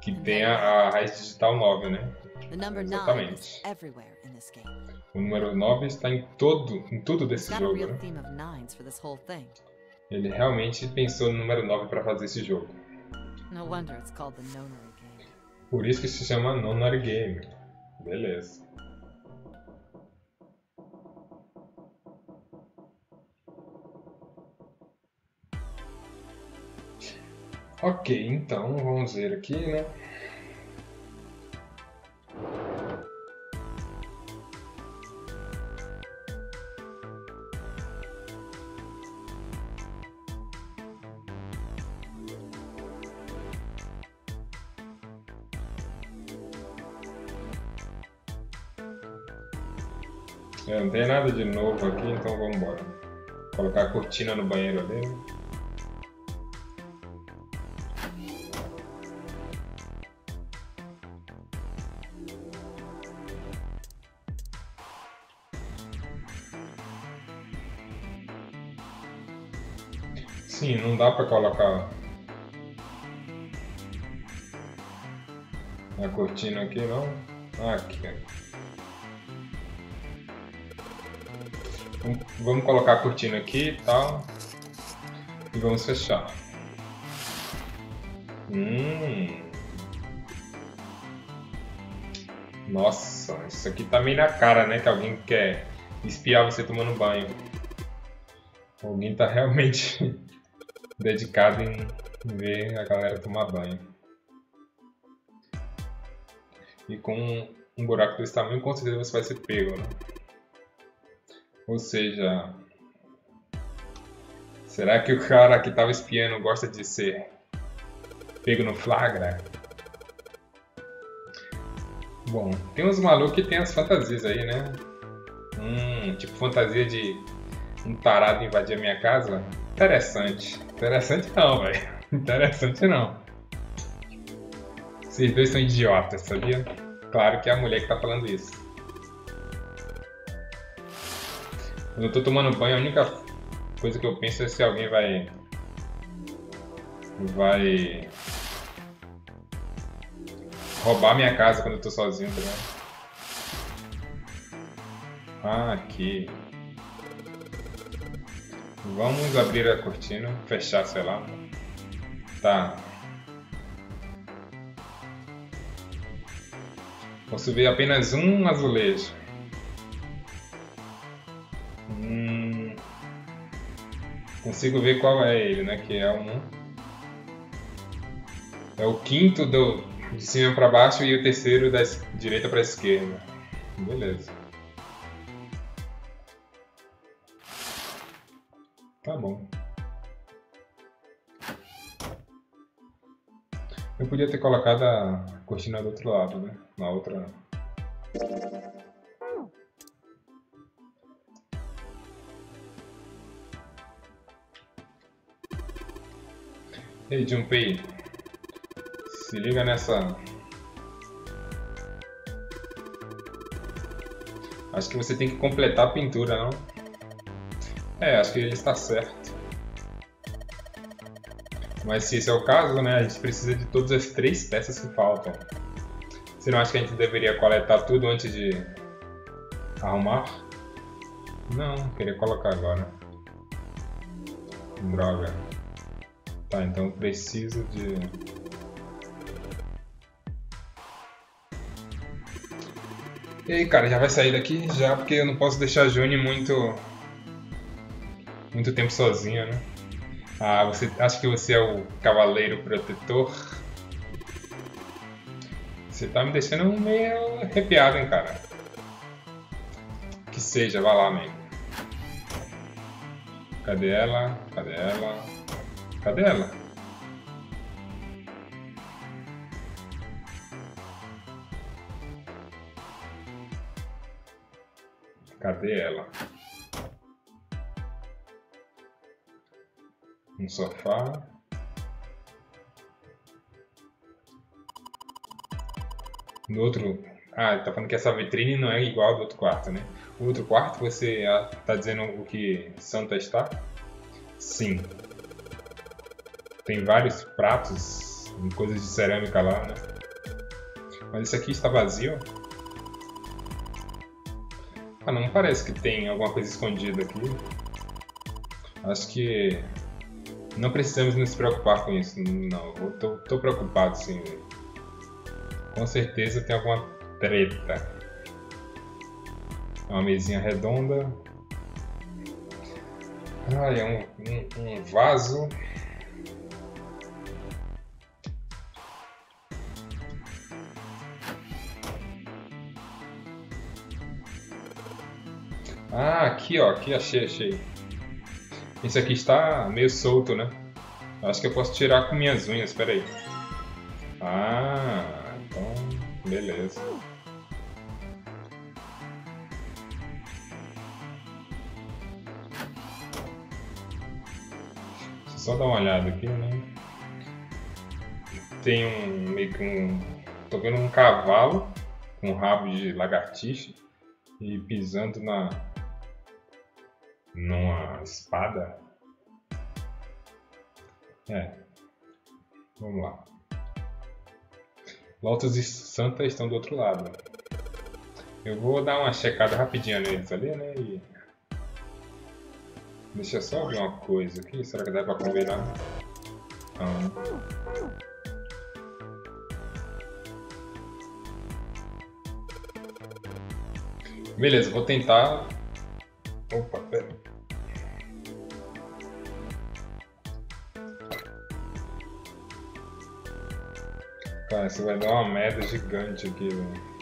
que tenha a raiz digital 9, né? the number 9 is Exatamente. everywhere in this game. O número 9 está em tudo It's desse got a jogo, real né? theme of 9s for this whole thing. Ele realmente pensou no número 9 para fazer esse jogo. No wonder it's called the Nonary game. Por isso que se chama Nonary Game. Beleza. Ok, então vamos ver aqui, né? Não tem nada de novo aqui, então vamos embora. Colocar a cortina no banheiro ali, né? Sim, não dá pra colocar a cortina aqui, não? Aqui. Vamos colocar a cortina aqui e tal. E vamos fechar. Nossa, isso aqui tá meio na cara, né? Que alguém quer espiar você tomando banho. Alguém tá realmente dedicado em ver a galera tomar banho. E com um buraco desse tamanho, com certeza você vai ser pego, né? Ou seja, será que o cara que tava espiando gosta de ser pego no flagra? Bom, tem uns malucos que tem as fantasias aí, né? Tipo fantasia de um tarado invadir a minha casa. Interessante. Interessante não, velho. Interessante não. Vocês dois são idiotas, sabia? Claro que é a mulher que tá falando isso. Quando eu tô tomando banho, a única coisa que eu penso é se alguém vai roubar minha casa quando eu tô sozinho, tá vendo? Aqui. Vamos abrir a cortina, fechar, sei lá. Tá. Posso ver apenas um azulejo. Consigo ver qual é ele, né? Que é é o quinto de cima para baixo e o terceiro da direita para esquerda. Beleza. Tá bom. Eu podia ter colocado a cortina do outro lado, né? Na outra. Ei, Junpei. Se liga nessa. Acho que você tem que completar a pintura, não? É, acho que ele está certo. Mas se esse é o caso, né, a gente precisa de todas as 3 peças que faltam. Você não acha que a gente deveria coletar tudo antes de arrumar? Não, queria colocar agora. Droga. Tá, então eu preciso de... E aí, cara, já vai sair daqui? Já, porque eu não posso deixar a Juni muito tempo sozinha, né? Ah, você acha que você é o cavaleiro protetor? Você tá me deixando meio arrepiado, hein, cara? Que seja, vai lá, amigo. Cadê ela? Cadê ela? Cadê ela? Cadê ela? Um sofá. No outro... Ah, ele tá falando que essa vitrine não é igual ao do outro quarto, né? O outro quarto, você tá dizendo o que Santa está? Sim. Tem vários pratos e coisas de cerâmica lá, né? Mas esse aqui está vazio. Ah, não parece que tem alguma coisa escondida aqui. Acho que não precisamos nos preocupar com isso. Não, eu tô preocupado sim. Com certeza tem alguma treta. É uma mesinha redonda. Ah, é um vaso. Ah, aqui ó, aqui achei. Esse aqui está meio solto, né? Acho que eu posso tirar com minhas unhas, espera aí. Ah, então, beleza. Deixa eu só dar uma olhada aqui, né? Tem meio que tô vendo um cavalo com rabo de lagartixa e pisando numa espada. Vamos lá. Lotus e Santa estão do outro lado. Eu vou dar uma checada rapidinha neles ali, né? Deixa eu só ver uma coisa aqui. Será que dá pra combinar? Beleza, vou tentar. Opa, pera. Cara, isso vai dar uma merda gigante aqui, velho.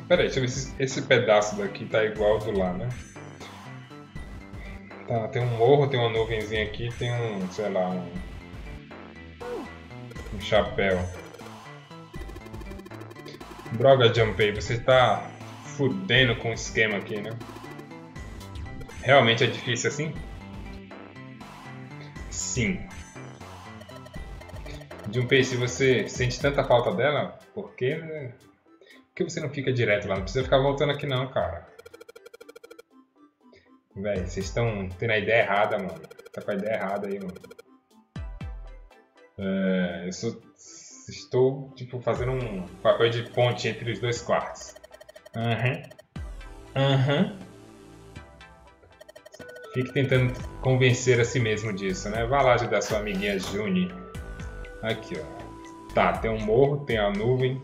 Pera aí, deixa eu ver se esse pedaço daqui tá igual ao do lá, né? Tá, tem um morro, tem uma nuvenzinha aqui, tem sei lá, um chapéu. Droga, Junpei, você tá fudendo com o esquema aqui, né? Realmente é difícil assim? Sim. Junpei, se você sente tanta falta dela, por que você não fica direto lá? Não precisa ficar voltando aqui não, cara. Véi, vocês estão tendo a ideia errada, mano. Tá com a ideia errada aí, mano. Estou, tipo, fazendo um papel de ponte entre os dois quartos. Fique tentando convencer a si mesmo disso, né? Vá lá ajudar sua amiguinha Juni. Aqui, ó. Tá, tem um morro, tem a nuvem,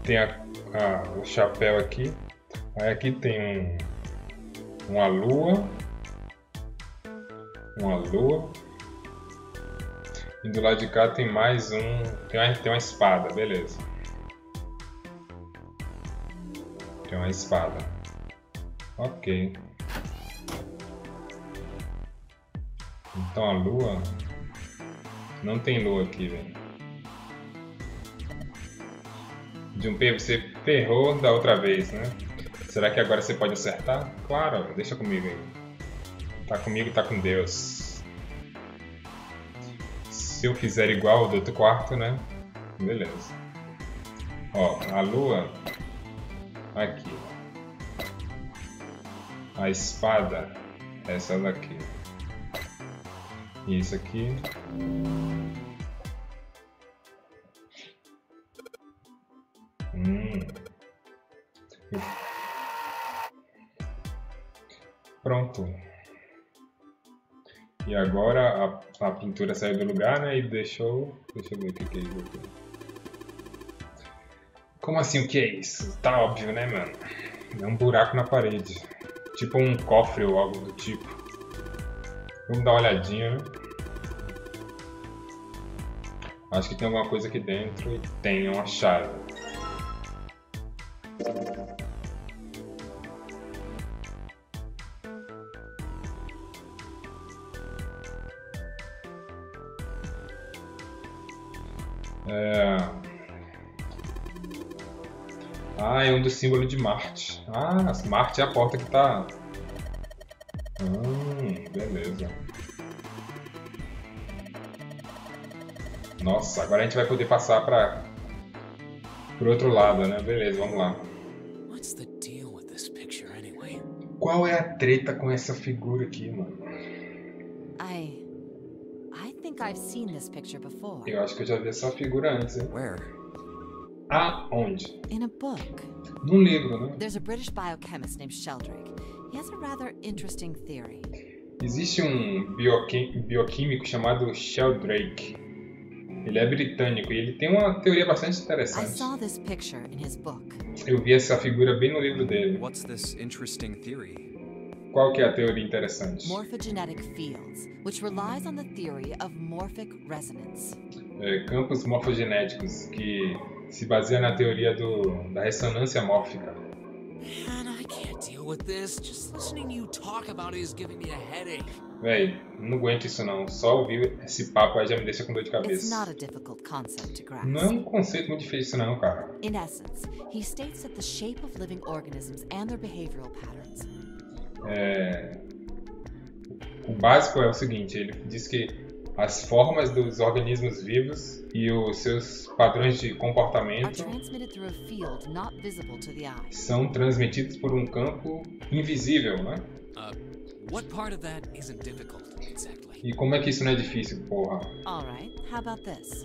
tem o chapéu aqui. Aí aqui tem uma lua. Uma lua. E do lado de cá tem mais um... Tem uma espada, beleza. Tem uma espada. Ok. Então a lua... Não tem lua aqui, velho. Junpei, você ferrou da outra vez, né? Será que agora você pode acertar? Claro, deixa comigo aí. Tá comigo, tá com Deus. Se eu fizer igual ao do outro quarto, né? Beleza. Ó, a lua... Aqui. A espada... Essa daqui. E isso aqui. Pronto. E agora a pintura saiu do lugar, né? E deixou... Deixa eu ver o que é isso aqui. Como assim, o que é isso? Tá óbvio, né, mano? É um buraco na parede. Tipo um cofre ou algo do tipo. Vamos dar uma olhadinha, né? Acho que tem alguma coisa aqui dentro e tem uma chave. Ah, é um dos símbolos de Marte. Ah, Marte é a porta que tá... beleza. Nossa, agora a gente vai poder passar para pro outro lado, né? Beleza, vamos lá. What's the deal with this picture anyway? Qual é a treta com essa figura aqui, mano? I think I've seen this picture before. Eu acho que eu já vi essa figura antes, hein? Where? Aonde? In a book. Num livro, né? There's a British biochemist named Sheldrake. He has a rather interesting theory. Existe um bioquímico chamado Sheldrake. Ele é britânico e ele tem uma teoria bastante I interessante. saw this picture in his book. Eu vi essa figura bem no livro dele. What's this interesting theory? Qual que é a teoria interessante? Morphogenetic fields, which relies on the theory of morphic resonance. Campos morfogenéticos, que se baseia na teoria da ressonância mórfica. Man, I can't deal with this. Just listening to you talk about it is giving me a headache. Véi, não aguento isso não. Só ouvir esse papo aí já me deixa com dor de It's cabeça. not a difficult concept to grasp. Não é um conceito muito difícil não, cara. In essence, he states that the shape of living organisms and their behavioral patterns. O básico é o seguinte, ele diz que as formas dos organismos vivos e os seus padrões de Are comportamento transmitted through a field not visible to the eye. são transmitidos por um campo invisível, né? What part of that isn't difficult, exactly? E como é que isso não é difícil, porra? All right, how about this?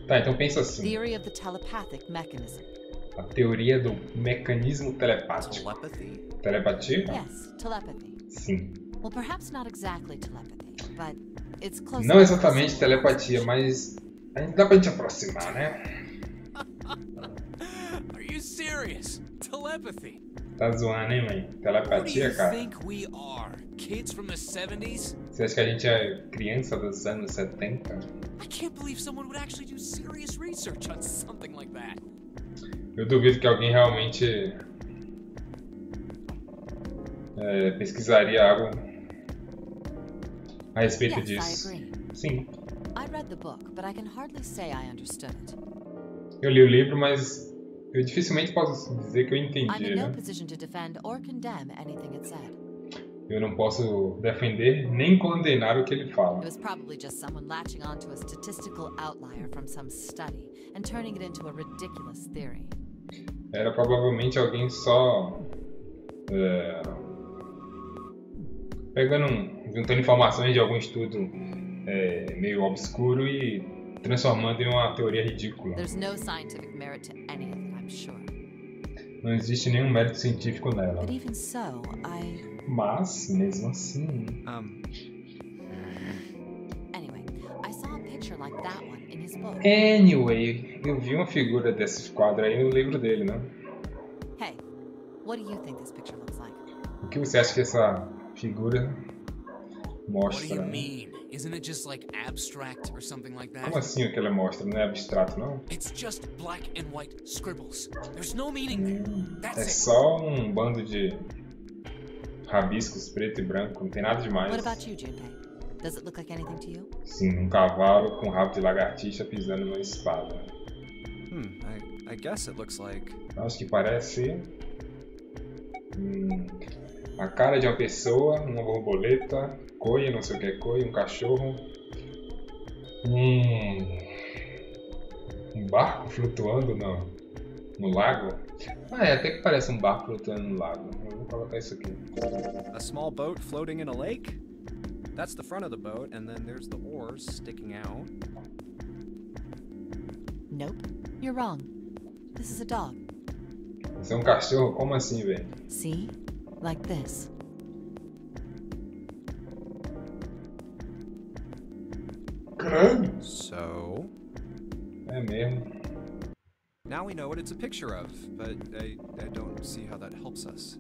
Tá, então pensa assim. Theory of the telepathic mechanism. A teoria do mecanismo telepático. Telepathy? Telepatia? Yes, telepathy. Sim. Well, perhaps not exactly telepathy, but it's close Não enough. exatamente telepatia, mas dá pra gente aproximar, né? Are you serious? Telepathy? Tá zoando, hein, mãe? Who do Telepatia, you cara? think we are? Kids from the 70s? Você acha que a gente é criança dos anos 70? I can't believe someone would actually do serious research on something like that. Eu duvido que alguém realmente pesquisaria algo a respeito Yes, disso. I agree. Sim, I read the book, but I can hardly say I understood it. eu li o livro, mas eu dificilmente posso dizer que eu I'm entendi, in no né? position to defend or condemn anything it said. Eu não posso defender nem condenar o que ele fala. It was probably just someone latching onto a statistical outlier from some study and turning it into a ridiculous theory. Era provavelmente alguém só juntando informações de algum estudo meio obscuro e transformando em uma teoria ridícula. There's no scientific merit to any of it, I'm sure. Não existe nenhum mérito científico nela. But even so, Mas, mesmo assim... Anyway, I saw a picture like that one in his book. Anyway, eu vi uma figura desse quadro aí no livro dele, né? Hey, what do you think this picture looks like? O que você acha que essa figura What do mostra? you mean? Isn't it just like abstract or something like that? Como assim o que ela mostra? Não é abstrato, não? It's just black and white scribbles. There's no meaning there. É That's it. só um bando de rabiscos preto e branco, não tem nada demais. What about you, Junpei? Does it look like anything to you? Sim, um cavalo com rabo de lagartixa pisando numa espada. I guess it looks like... Acho que parece a cara de uma pessoa, uma borboleta, coia, não sei o que é coia, um cachorro, um barco flutuando no lago. Até que parece um barco flutuando no lago. Eu vou colocar isso aqui. A small boat floating in a lake? That's the front of the boat, and then there's the oars sticking out. Nope, you're wrong. This is a dog. Isso é um cachorro? Como assim, velho? See? Like this. Caralho! So... É mesmo. Now we know what it's a picture of, but I don't see how that helps us.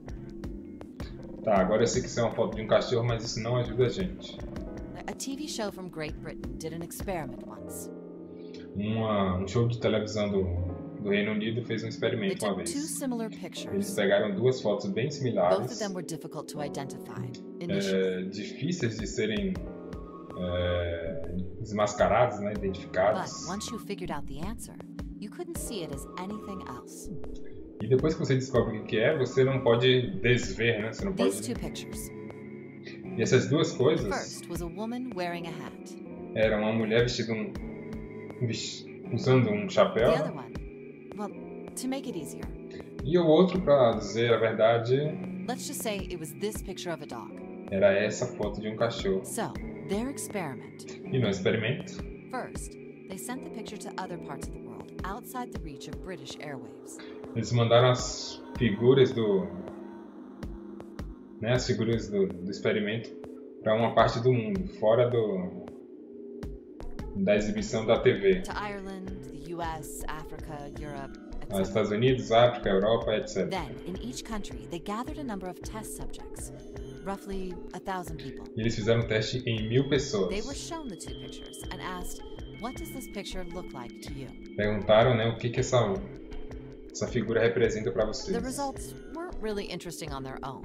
Tá, agora eu sei que isso é uma foto de um cachorro, mas isso não ajuda a gente. A TV show from Great Britain did an experiment once. Um show de televisão do Reino Unido fez um They experimento uma took two vez. similar Eles pictures. pegaram duas fotos bem Both of similares, them were difficult to identify initially. difíceis de serem desmascarados, né, But identificados. once you figured out the answer, you couldn't see it as anything else. E depois que você descobre o que é, você não pode desver, né? Você não These pode... two pictures. E essas duas coisas First was a woman wearing a hat. eram uma mulher vestida usando um chapéu, The other one, well, to make it easier, e o outro, para dizer a verdade, let's just say it was this picture of a dog. era essa foto de um cachorro. So, their experiment. E no experimento, First, they sent the picture to other parts of the world, outside the reach of British airwaves. eles mandaram as figuras do experimento para uma parte do mundo, fora da exibição da TV. To Ireland, the US, Africa, Europe, Aos etc. Estados Unidos, África, Europa, etc. Then, in each country, they gathered a number of test subjects, roughly 1,000 people. E eles fizeram um teste em 1000 pessoas. They were shown the two pictures and asked, what does this picture look like to you? Perguntaram, né, o que essa figura representa para The vocês. results weren't really interesting on their own.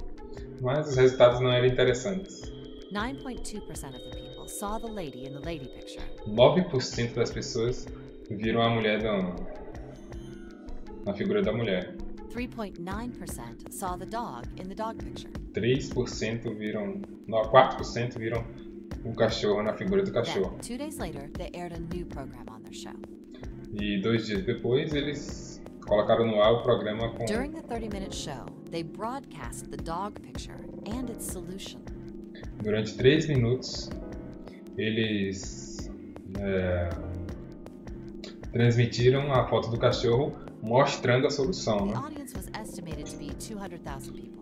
Mas os resultados não eram interessantes. 9.2% of the people saw the lady in the lady picture. 9% das pessoas viram a mulher na figura da mulher. 3.9% saw the dog in the dog picture. 4% viram o cachorro na figura do cachorro. Then, 2 days later, they aired a new program on their show. E 2 dias depois eles colocaram no ar o programa com... During the 30-minute show, they broadcast the dog picture and its solution. Durante 3 minutos eles transmitiram a foto do cachorro mostrando a solução, The né? audience was estimated to be 200,000 people.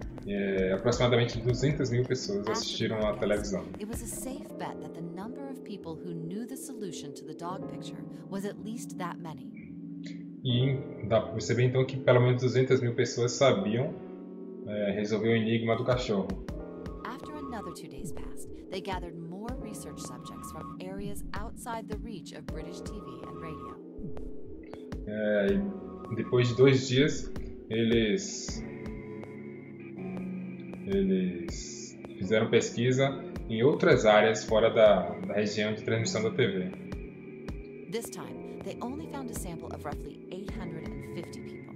Aproximadamente 200 mil pessoas After the assistiram a broadcast, televisão. it was a safe bet that the number of people who knew the solution to the dog picture was at least that many. E dá para perceber então que pelo menos 200 mil pessoas sabiam resolver o enigma do cachorro. After another 2 days passed, they gathered more research subjects from areas outside the reach of British TV and radio. E depois de 2 dias, eles fizeram pesquisa em outras áreas fora da região de transmissão da TV. This time, they only found a sample of roughly 850 people.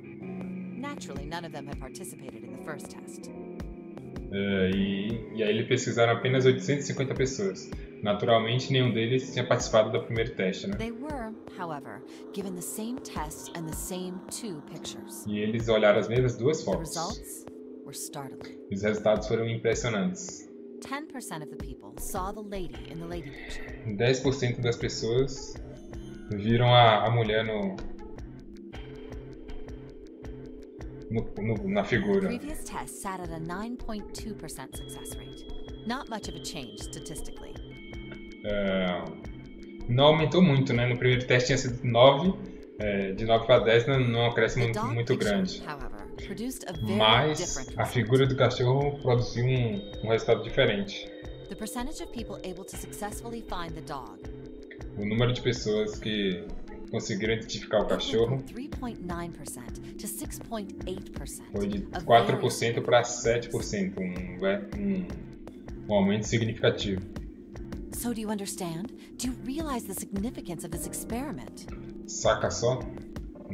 Naturally, none of them had participated in the first test. E aí eles pesquisaram apenas 850 pessoas. Naturalmente, nenhum deles tinha participado do primeiro teste, né? They were, however, given the same tests and the same 2 pictures. E eles olharam as mesmas 2 The fotos. results were startling. Os resultados foram impressionantes. 10% of the people saw the lady in the lady picture. 10% das pessoas na figura. Previous tests sat at a 9.2% success rate. Not much of a change statistically. Não aumentou muito, né? No primeiro teste tinha sido 9, de 9 para 10 não é um acréscimo muito grande. Mas a figura do cachorro produziu um resultado diferente. The percentage of people able to successfully find the dog O número de pessoas que conseguiram identificar o cachorro foi de 4% para 7%, um aumento significativo. So do you understand? Do you realize the significance of this experiment? Saca só?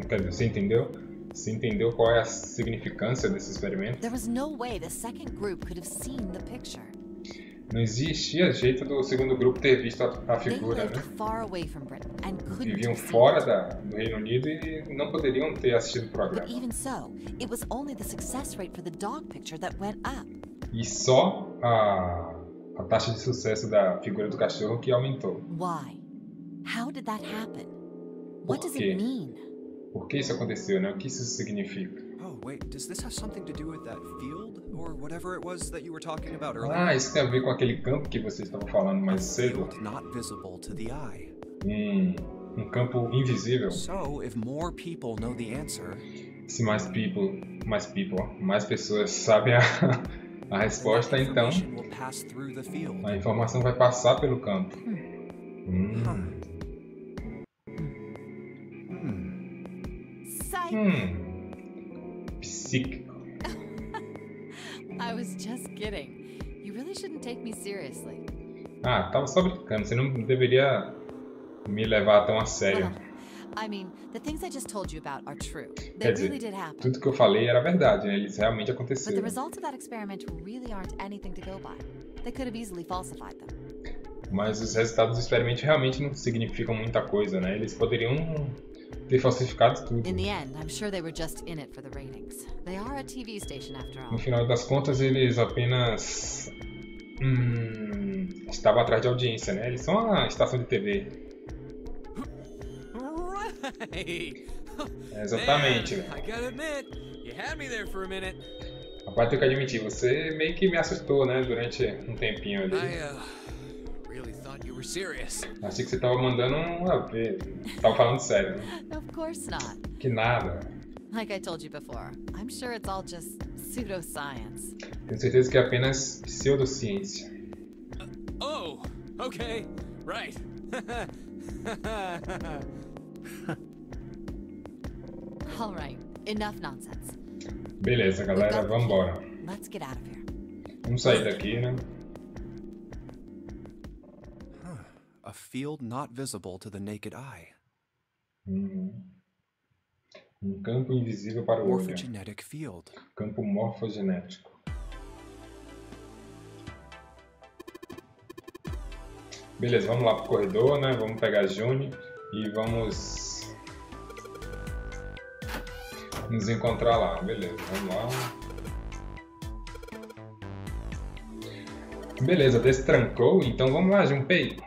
Quer dizer, você entendeu? Você entendeu qual é a significância desse experimento? There was no way the second group could have seen the picture. Não existia jeito do segundo grupo ter visto a They figura, lived né? far away from Britain and couldn't Viviam have seen fora it. do Reino Unido e não poderiam ter assistido o But programa. even so, it was only the success rate for the dog picture that went up. E só a taxa de sucesso da figura do cachorro que aumentou. Why? How did that happen? What does quê? it mean? Por que isso aconteceu, né? O que isso significa? Oh, wait, does this have something to do with that field? Or whatever it was that you were talking about earlier? Ah, isso tem a ver com aquele campo que vocês estavam falando mais cedo. Field not visible to the eye. Um campo invisível. So, if more people know the answer, Se mais pessoas sabem a resposta, então information will pass through the field. a informação vai passar pelo campo. Psych! Psíquico. I was just kidding. You really shouldn't take me seriously. Ah, tava só brincando. Você não deveria me levar tão a sério. I mean, the things I just told you about are true. They Quer dizer, really did happen. tudo que eu falei era verdade, né? Eles realmente But the aconteceram. results of that experiment really aren't anything to go by. They could have easily falsified them. Mas os resultados do experimento realmente não significam muita coisa, né? Eles poderiam ter falsificado tudo. In the end, I'm sure they were just in it for the ratings. They are a TV station after all. No final das contas, eles apenas estavam atrás de audiência, né? Eles são uma estação de TV. Right. Exatamente. Man, I gotta admit, you had me there for a minute. Rapaz, tenho que admitir, você meio que me assustou, né? Durante um tempinho ali. I really thought you were serious. Achei que você tava mandando uma vez. Tava falando sério, né? Of course not. Que nada. Like I told you before, I'm sure it's all just pseudoscience. Tenho certeza que é apenas pseudociência. Oh, okay, right. All right, enough nonsense. Beleza, galera, vamos embora. Let's get out of here. Vamos sair daqui, né? a field not visible to the naked eye. Campo invisível para o olho. Morphogenetic field. Campo morfogenético. Beleza, vamos lá pro corredor, né? Vamos pegar a June e vamos nos encontrar lá. Beleza, vamos lá. Beleza, destrancou, então vamos lá, Junpei.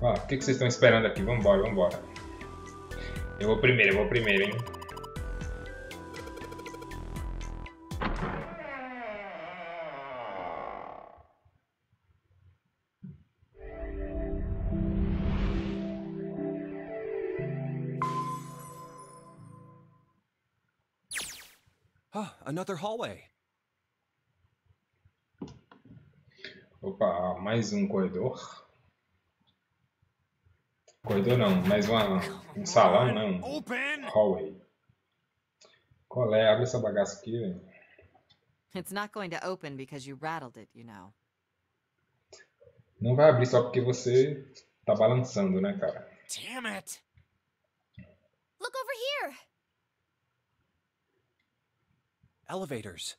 Ah, o que vocês estão esperando aqui? Vambora, vambora. Eu vou primeiro, hein? Ah, another hallway. Opa, mais um corredor. Corredor não, mais um salão, não. Open! Hallway. Qual é? Abre essa bagaça aqui, velho. It's not going to open because you rattled it, you know. Não vai abrir só porque você tá balançando, né, cara? Damn it! Look over here! Elevators.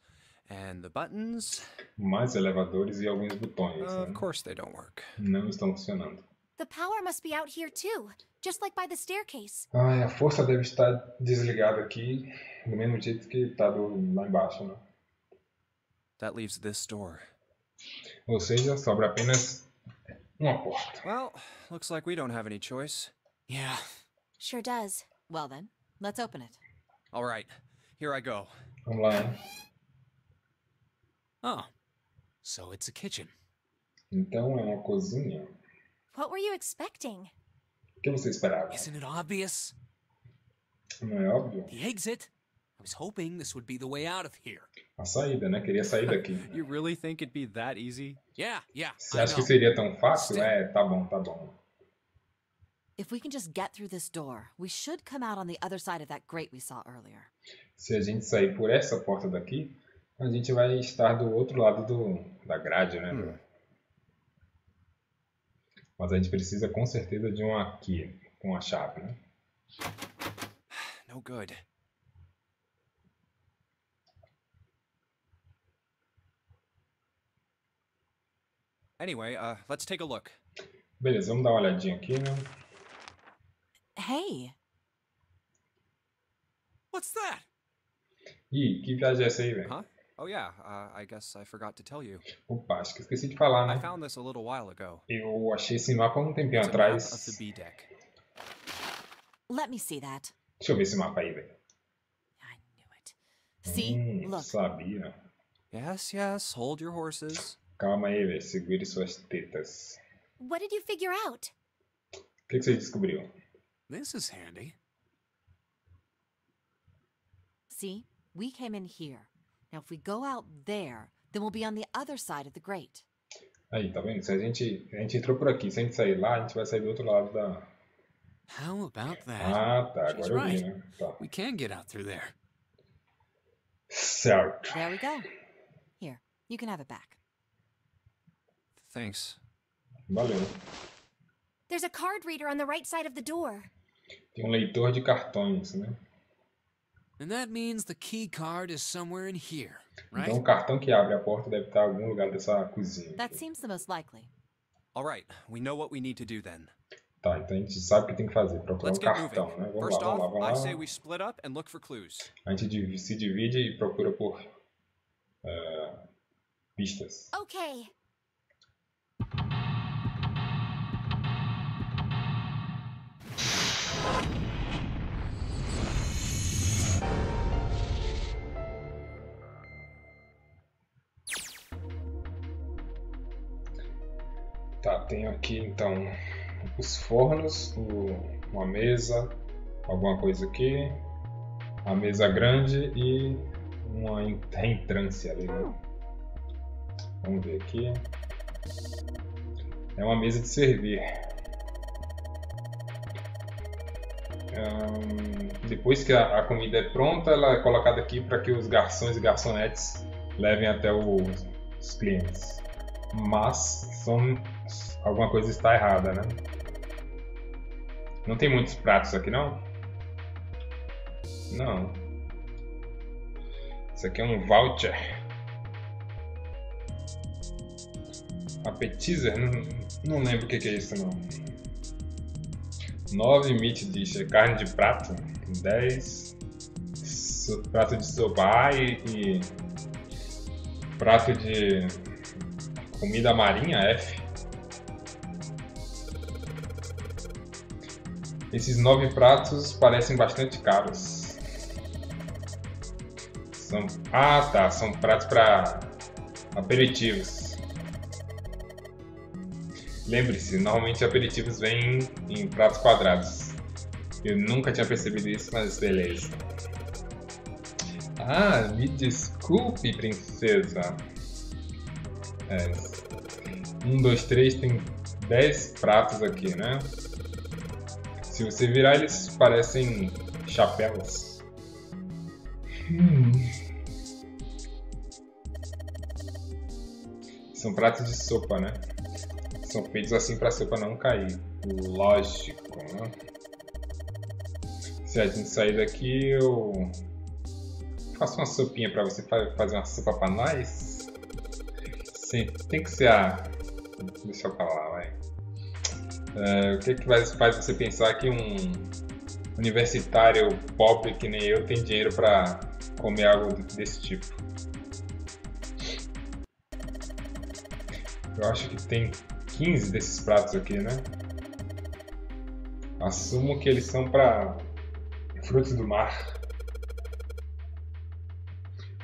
And the buttons? Mais elevadores e alguns botões, Of né? course they don't work. Não estão funcionando. The power must be out here too, just like by the staircase. Ai, a força deve estar desligada aqui, do mesmo jeito que tá lá embaixo, né? That leaves this door. Ou seja, sobra apenas uma porta. Well, looks like we don't have any choice. Yeah. Sure does. Well then, let's open it. All right, here I go. Vamos lá, hein? Oh, so it's a kitchen. Então é uma cozinha. What were you expecting? O que você esperava? Isn't it obvious? Não é óbvio? The exit? I was hoping this would be the way out of here. A saída, né? Queria sair daqui. You really think it'd be that easy? Yeah, Você I acha que know. seria tão fácil? É, tá bom, tá bom. If we can just get through this door, we should come out on the other side of that grate we saw earlier. Se a gente sair por essa porta daqui, a gente vai estar do outro lado da grade, né? Mas a gente precisa com certeza de uma key com a chave, né? No good. Anyway, let's take a look. Beleza, vamos dar uma olhadinha aqui, né? Hey, What's that? Ih, que viagem é essa aí, velho? Huh? Oh yeah, I guess I forgot to tell you. Opa, acho que esqueci de falar, I né? found this a little while ago. Eu achei esse mapa há um tempinho It's a map of atrás. the B deck. let me see that. Deixa eu ver esse mapa aí, velho. I knew it. See? Look. Sabia. Yes, yes, hold your horses. Calma aí, velho. Segure suas tetas. What did you figure out? O que você descobriu? This is handy. See? We came in here. Now, if we go out there, then we'll be on the other side of the grate. Aí, tá vendo? Se a gente entrou por aqui, se a gente sair lá, a gente vai sair do outro lado da... How about that? Ah, tá. She's Agora eu vi, right. né? Tá. We can get out through there. Certo. There we go. Here, you can have it back. Thanks. Valeu. There's a card reader on the right side of the door. Tem um leitor de cartões, né? And that means the key card is somewhere in here, right? Então o cartão que abre a porta deve estar em algum lugar dessa cozinha. That seems the most likely. All right, we know what we need to do then. Tá, então a gente sabe o que tem que fazer. Procurar Let's um get moving. cartão, né? Vamos First lá, vamos lá, off, vamos I lá. say we split up and look for clues. A gente se divide e procura por pistas. Okay. Tá, tenho aqui então os fornos, uma mesa, alguma coisa aqui, a mesa grande e uma reentrância ali, né? Vamos ver aqui. É uma mesa de servir. Depois que a comida é pronta, ela é colocada aqui para que os garçons e garçonetes levem até os clientes. Mas alguma coisa está errada, né? Não tem muitos pratos aqui, não? Não. Isso aqui é um voucher. Appetizer? Não lembro o que é isso, não. 9 meat dish, é carne de prato. 10 prato de sopa. E prato de comida marinha, F. Esses 9 pratos parecem bastante caros. São pratos para aperitivos. Lembre-se, normalmente aperitivos vêm em pratos quadrados. Eu nunca tinha percebido isso, mas beleza. Ah, me desculpe, princesa. 1, 2, 3, tem 10 pratos aqui, né? Se você virar, eles parecem chapéus. São pratos de sopa, né? São feitos assim para a sopa não cair. Lógico, né? Se a gente sair daqui, eu faço uma sopinha para você fazer uma sopa para nós. Sim, tem que ser a... Deixa eu falar, vai. O que faz você pensar que um universitário pobre que nem eu tem dinheiro para comer algo desse tipo? Eu acho que tem 15 desses pratos aqui, né? Assumo que eles são para frutos do mar.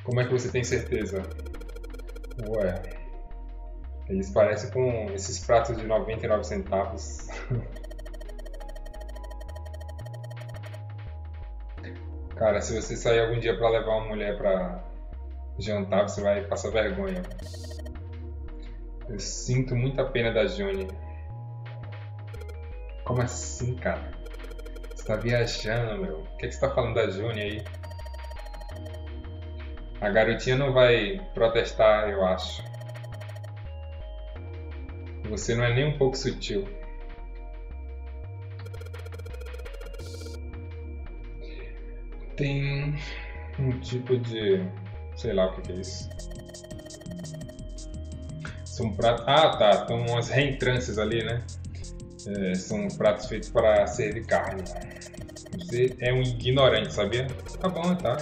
Como é que você tem certeza? Ué, eles parecem com esses pratos de 99 centavos. Cara, se você sair algum dia pra levar uma mulher pra jantar, você vai passar vergonha. Eu sinto muita pena da Juni. Como assim, cara? Você tá viajando, meu. O que é que você tá falando da Juni aí? A garotinha não vai protestar, eu acho. Você não é nem um pouco sutil. Tem um tipo de... sei lá o que é isso. São pratos... Ah, tá. Estão umas reentrâncias ali, né? São pratos feitos para servir carne. Você é um ignorante, sabia? Tá bom, tá.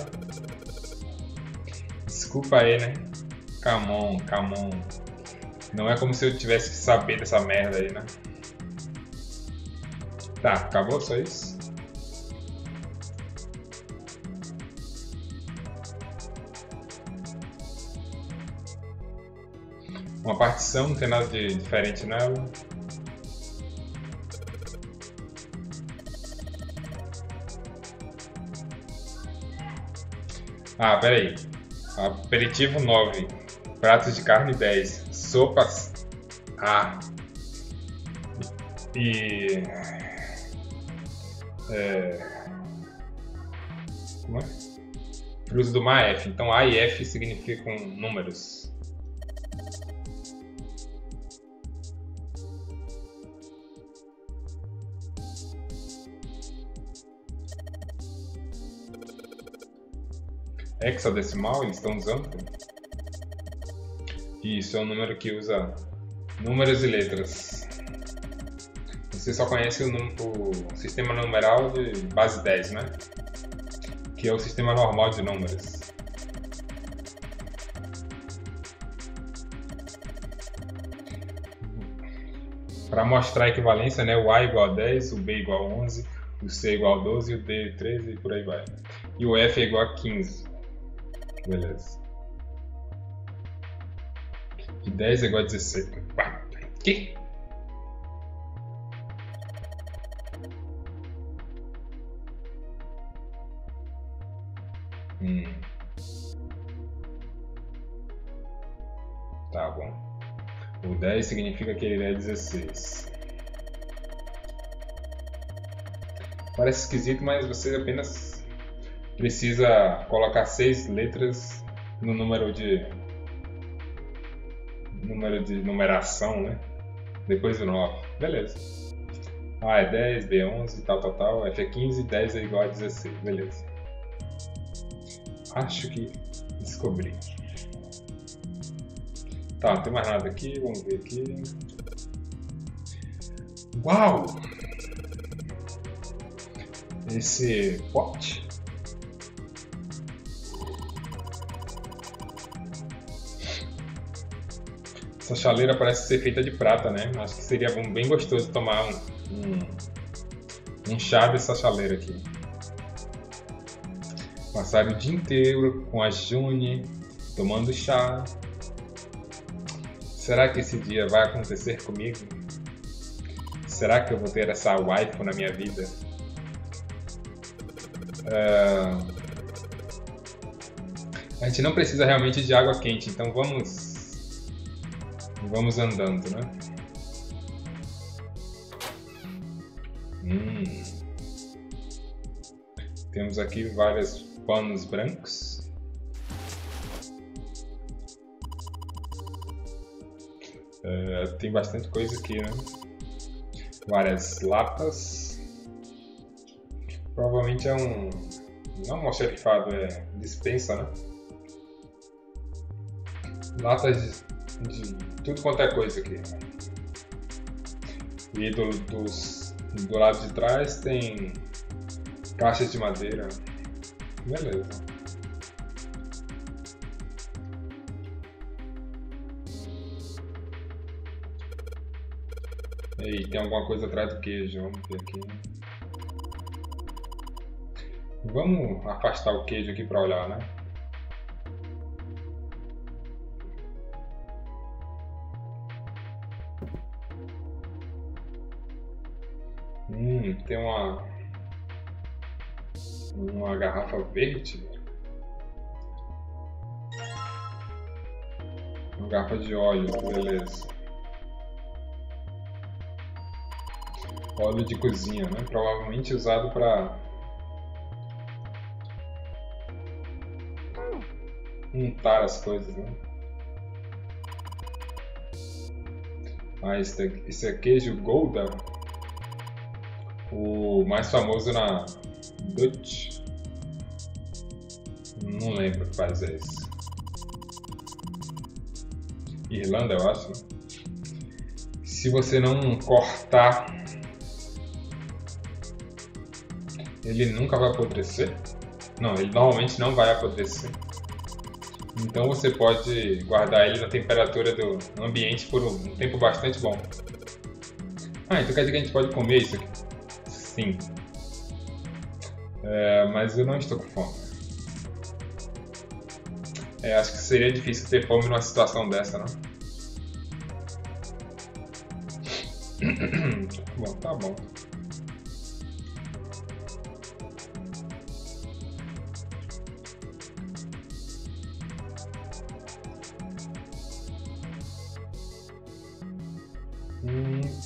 Desculpa aí, né? Come on, come on. Não é como se eu tivesse que saber dessa merda aí, né? Tá, acabou só isso? Uma partição, não tem nada de diferente nela. Ah, peraí. Aperitivo 9. Pratos de carne 10. Sopas. Ah. E... como é? Frutos do mar F. Então A e F significam números. Hexadecimal eles estão usando? Isso é um número que usa números e letras. Você só conhece o sistema numeral de base 10, né? Que é o sistema normal de números. Para mostrar a equivalência, né? O A igual a 10, o B igual a 11, o C igual a 12, o D 13 e por aí vai. E o F é igual a 15. Beleza. E 10 é igual a 16. Que? Tá bom. O 10 significa que ele é 16. Parece esquisito, mas você apenas precisa colocar 6 letras no número de numeração, né? Depois do 9. Beleza. A é 10, B é 11, tal. F é 15, 10 é igual a 16. Beleza. Acho que descobri. Tá, não tem mais nada aqui. Vamos ver aqui. Uau! Esse pote. Essa chaleira parece ser feita de prata, né? Acho que seria bem gostoso tomar um chá dessa chaleira aqui. Passar o dia inteiro com a Juni, tomando chá. Será que esse dia vai acontecer comigo? Será que eu vou ter essa waifu na minha vida? A gente não precisa realmente de água quente, então vamos andando, né? Temos aqui vários panos brancos. Tem bastante coisa aqui, né? Várias latas. Provavelmente é não é um almoxarifado, é dispensa, né? Latas de tudo quanto é coisa aqui. E do lado de trás tem caixas de madeira. Beleza. E tem alguma coisa atrás do queijo. Vamos ver aqui. Vamos afastar o queijo aqui para olhar, né? Tem uma garrafa verde. Uma garrafa de óleo, beleza. Óleo de cozinha, né? Provavelmente usado para untar as coisas, né? Ah, esse é queijo Gouda, o mais famoso na Dutch. Não lembro que país é esse. Irlanda, eu acho. Se você não cortar, ele nunca vai apodrecer? Não, ele normalmente não vai apodrecer. Então você pode guardar ele na temperatura do ambiente por um tempo bastante bom. Ah, então quer dizer que a gente pode comer isso aqui? Sim. Mas eu não estou com fome. Acho que seria difícil ter fome numa situação dessa, não? Bom, tá bom.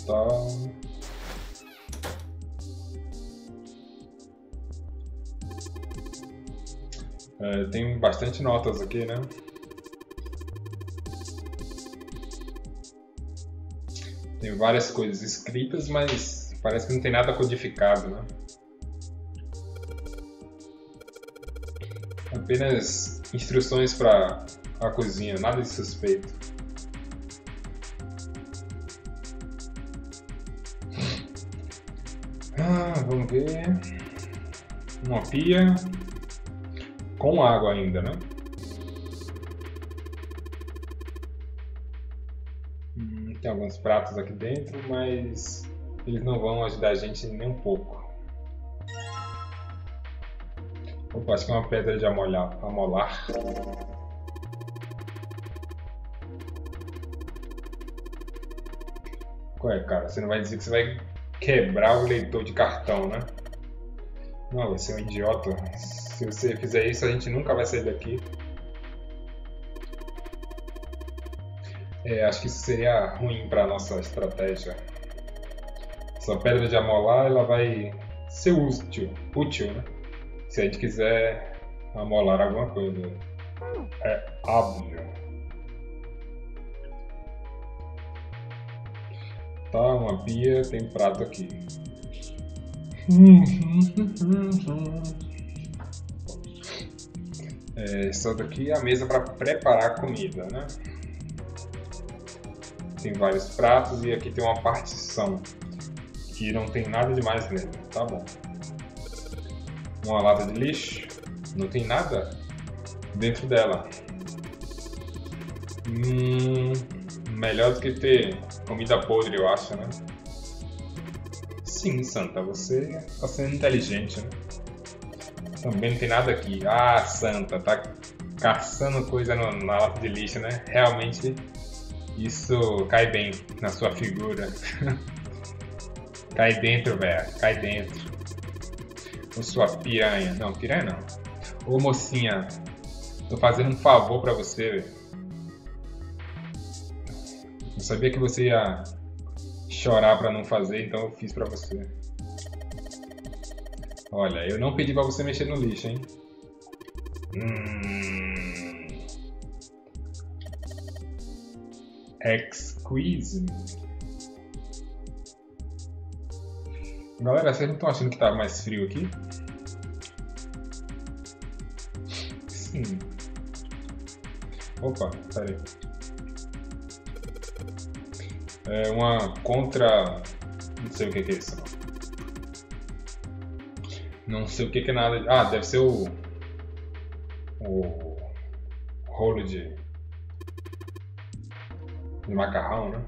Tá. Tem bastante notas aqui, né? Tem várias coisas escritas, mas parece que não tem nada codificado, né? Apenas instruções para a cozinha, nada de suspeito. Vamos ver. Uma pia com água ainda, né? Tem alguns pratos aqui dentro, mas eles não vão ajudar a gente nem um pouco. Opa, acho que é uma pedra de amolar. Qual é, cara? Você não vai dizer que você vai quebrar o leitor de cartão, né? Não, você é um idiota. Se você fizer isso, a gente nunca vai sair daqui. Acho que isso seria ruim para nossa estratégia. Essa pedra de amolar, ela vai ser útil, né? Se a gente quiser amolar alguma coisa. É óbvio. Tá, uma pia, tem prato aqui. Isso daqui é a mesa para preparar comida, né? Tem vários pratos e aqui tem uma partição que não tem nada demais nele, tá bom. Uma lata de lixo, não tem nada dentro dela. Melhor do que ter comida podre, eu acho, né? Sim, Santa, você está sendo inteligente, né? Também não tem nada aqui. Ah, Santa, tá caçando coisa na lata de lixo, né? Realmente isso cai bem na sua figura. Cai dentro, velho. Cai dentro. Ô sua piranha. Não, piranha não. Ô mocinha, tô fazendo um favor pra você, velho. Eu sabia que você ia chorar pra não fazer, então eu fiz pra você. Olha, eu não pedi pra você mexer no lixo, hein? Excuse me. Galera, vocês não estão achando que tá mais frio aqui? Sim. Opa, peraí. É uma contra... Não sei o que é isso. Não sei o que é nada. Ah, deve ser o rolo de macarrão, né?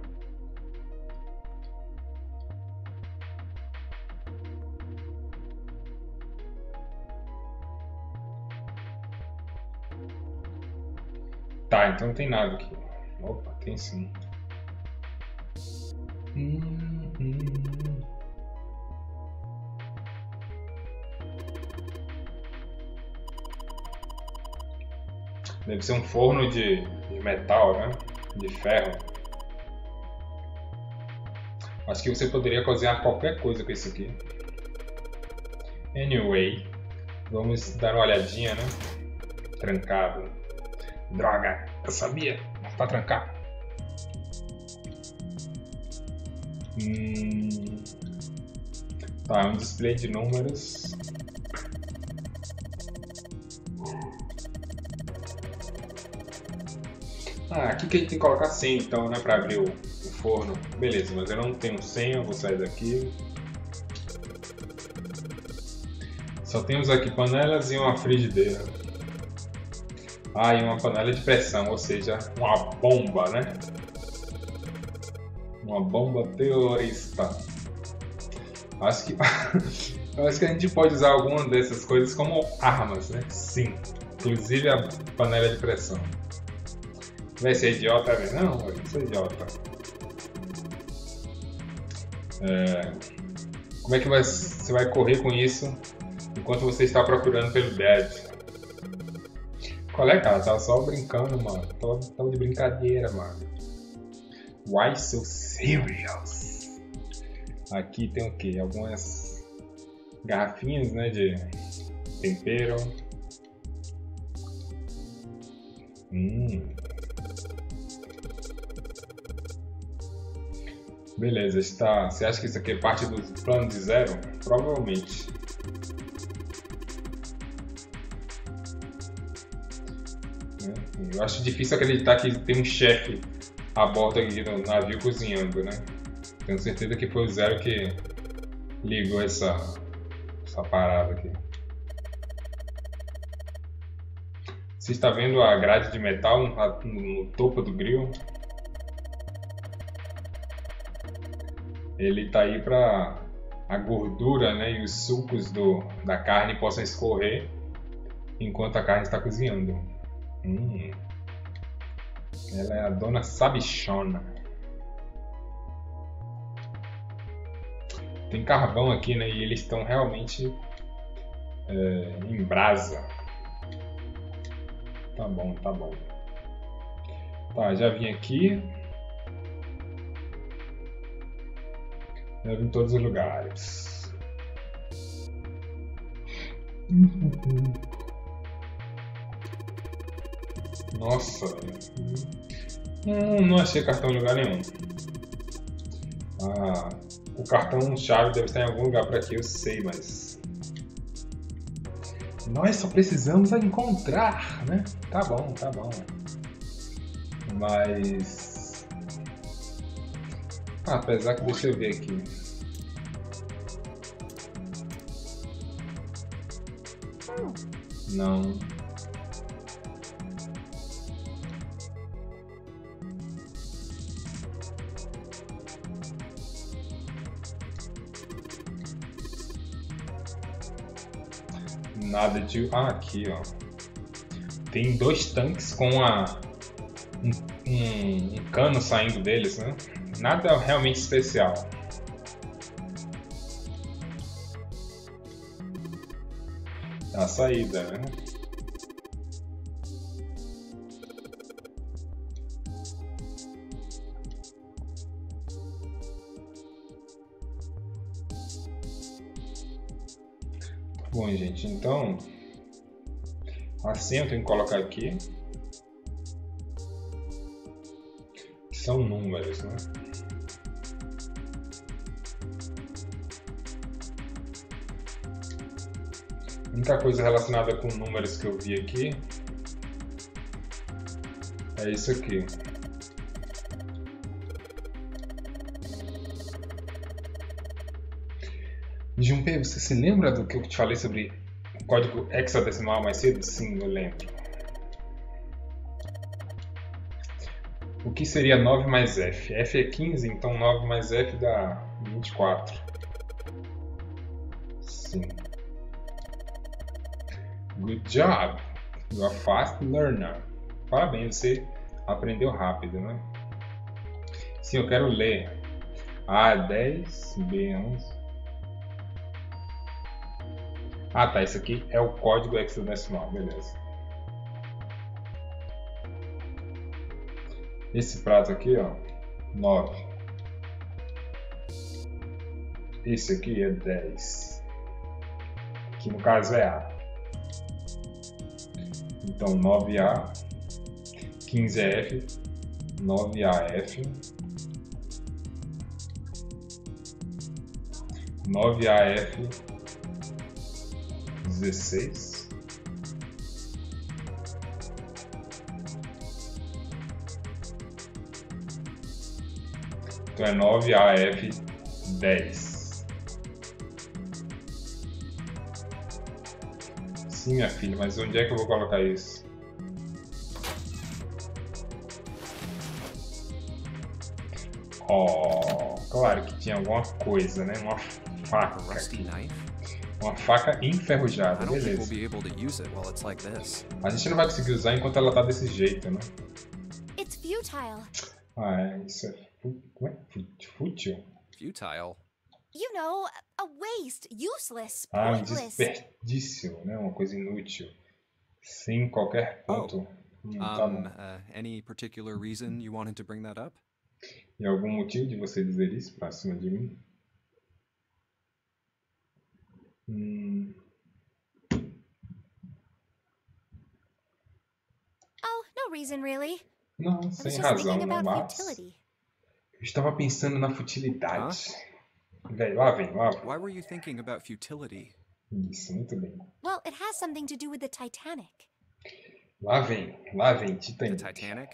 Tá, então não tem nada aqui. Opa, tem sim. Deve ser um forno de metal, né? De ferro. Acho que você poderia cozinhar qualquer coisa com isso aqui. Anyway, vamos dar uma olhadinha, né? Trancado. Droga, eu sabia. Tá trancado. Tá, um display de números. Aqui que a gente tem que colocar senha então, né? Pra abrir o forno. Beleza, mas eu não tenho senha, vou sair daqui. Só temos aqui panelas e uma frigideira. E uma panela de pressão, ou seja, uma bomba, né? Uma bomba terrorista. Acho que a gente pode usar alguma dessas coisas como armas, né? Sim, inclusive a panela de pressão. Vai ser idiota, né? Não, eu não sou idiota. Como é que você vai correr com isso enquanto você está procurando pelo Dead? Qual é, cara? Tava só brincando, mano. Tava de brincadeira, mano. Why so serious? Aqui tem o que? Algumas garrafinhas, né, de tempero. Beleza, você acha que isso aqui é parte do plano de Zero? Provavelmente. Eu acho difícil acreditar que tem um chefe a bordo aqui do navio cozinhando, né? Tenho certeza que foi o Zero que ligou essa parada aqui. Você está vendo a grade de metal no topo do grill? Ele está aí para a gordura, né, e os sucos da carne possam escorrer enquanto a carne está cozinhando. Ela é a dona sabichona. Tem carvão aqui, né? E eles estão realmente em brasa. Tá bom, tá bom. Tá, já vim aqui. Já vim em todos os lugares. Nossa, não achei cartão em lugar nenhum. O cartão chave deve estar em algum lugar por aqui, eu sei, mas nós só precisamos encontrar, né? Tá bom, tá bom. Mas apesar que deixa eu ver aqui. Não. Nada de... aqui, ó. Tem dois tanques com um cano saindo deles, né? Nada realmente especial. A saída, né? Bom, gente, então assim eu tenho que colocar aqui que são números, né? A única coisa relacionada com números que eu vi aqui é isso aqui. Junpei, você se lembra do que eu te falei sobre o código hexadecimal mais cedo? Sim, eu lembro. O que seria 9 mais F? F é 15, então 9 mais F dá 24. Sim. Good job! You are fast learner. Parabéns, você aprendeu rápido, né? Sim, eu quero ler. A 10, B 11. Tá, esse aqui é o código hexadecimal, beleza. Esse prato aqui, ó, 9. Esse aqui é 10. Que no caso é A. Então 9A, 15F, 9AF, 9AF, 16. Então é 9AF, 10. Sim, minha filha, mas onde é que eu vou colocar isso? Oh, claro que tinha alguma coisa, né? Uma faca aqui. Uma faca enferrujada, beleza. A gente não vai conseguir usar enquanto ela tá desse jeito, né? It's futile. Ah, isso é... Como é? Fútil? Futile? You know, a waste, useless, Ah, um pointless. desperdício, né? Uma coisa inútil. Sem qualquer ponto. Tá bom. Any particular reason you wanted to bring that up? E algum motivo de você dizer isso pra cima de mim? Oh, no reason really. Não, I was sem just razão, thinking né? about Mas futility. eu estava pensando na futilidade. Velho, lá vem, lá vem. Why were you thinking about futility? Isso, muito bem. Well, it has something to do with the Titanic. Lá vem, The Titanic. Titanic?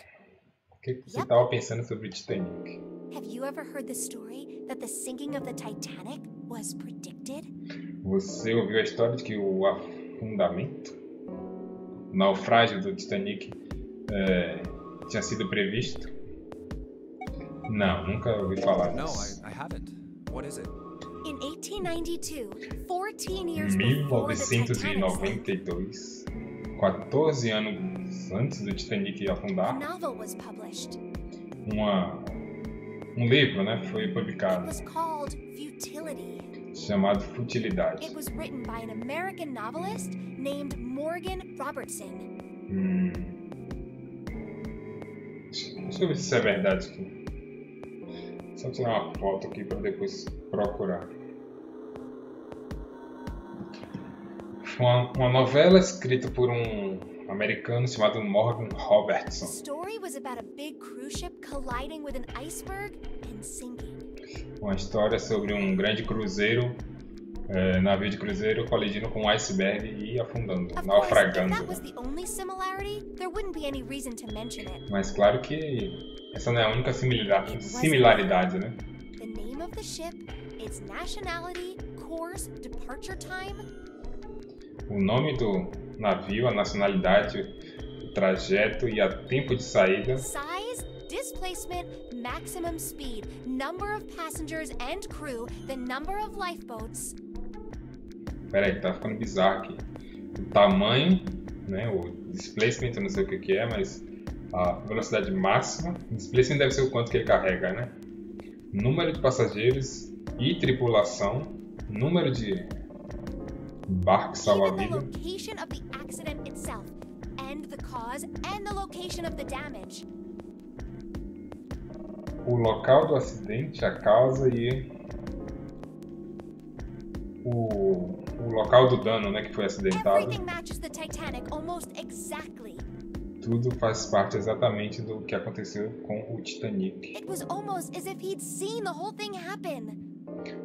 O que você Yep. estava pensando sobre Titanic? Have you ever heard the story that the sinking of the Titanic was predicted? Você ouviu a história de que o afundamento, o naufrágio do Titanic tinha sido previsto? Não, nunca ouvi falar No, disso. I haven't. What is it? In 1892, 14 years before the Titanic sank, 1992, 14 anos antes do Titanic a afundar, novel was published. um livro, né, foi It publicado was called Futility. chamado Futilidade. It was written by an American novelist named Morgan Robertson. Deixa eu ver se isso é verdade aqui. Só tirar uma foto aqui para depois procurar. Foi uma novela escrita por um americano chamado Morgan The Robertson. story was about a big cruise ship colliding with an iceberg and sinking. Uma história sobre um grande cruzeiro, navio de cruzeiro colidindo com um iceberg e afundando, Of course, if naufragando. that was the only similarity, there wouldn't be any reason to mention it. Mas claro que essa não é a única similaridade, né? The name of the ship, its nationality, course, departure time. O nome do navio, a nacionalidade, o trajeto e a tempo de saída, Size, displacement, maximum speed, number of passengers and crew, the number of lifeboats. Peraí, tá ficando bizarro aqui. O tamanho, né, o displacement, eu não sei o que é, mas a velocidade máxima. Displacement deve ser o quanto que ele carrega, né? Número de passageiros e tripulação. Número de barcos Even the salva-vidas. location of the accident itself, and the cause, and the location of the damage. O local do acidente, a causa e o local do dano, né, que foi acidentado. Everything matches the Titanic almost exactly. Tudo faz parte exatamente do que aconteceu com o Titanic. It was almost as if he'd seen the whole thing happen.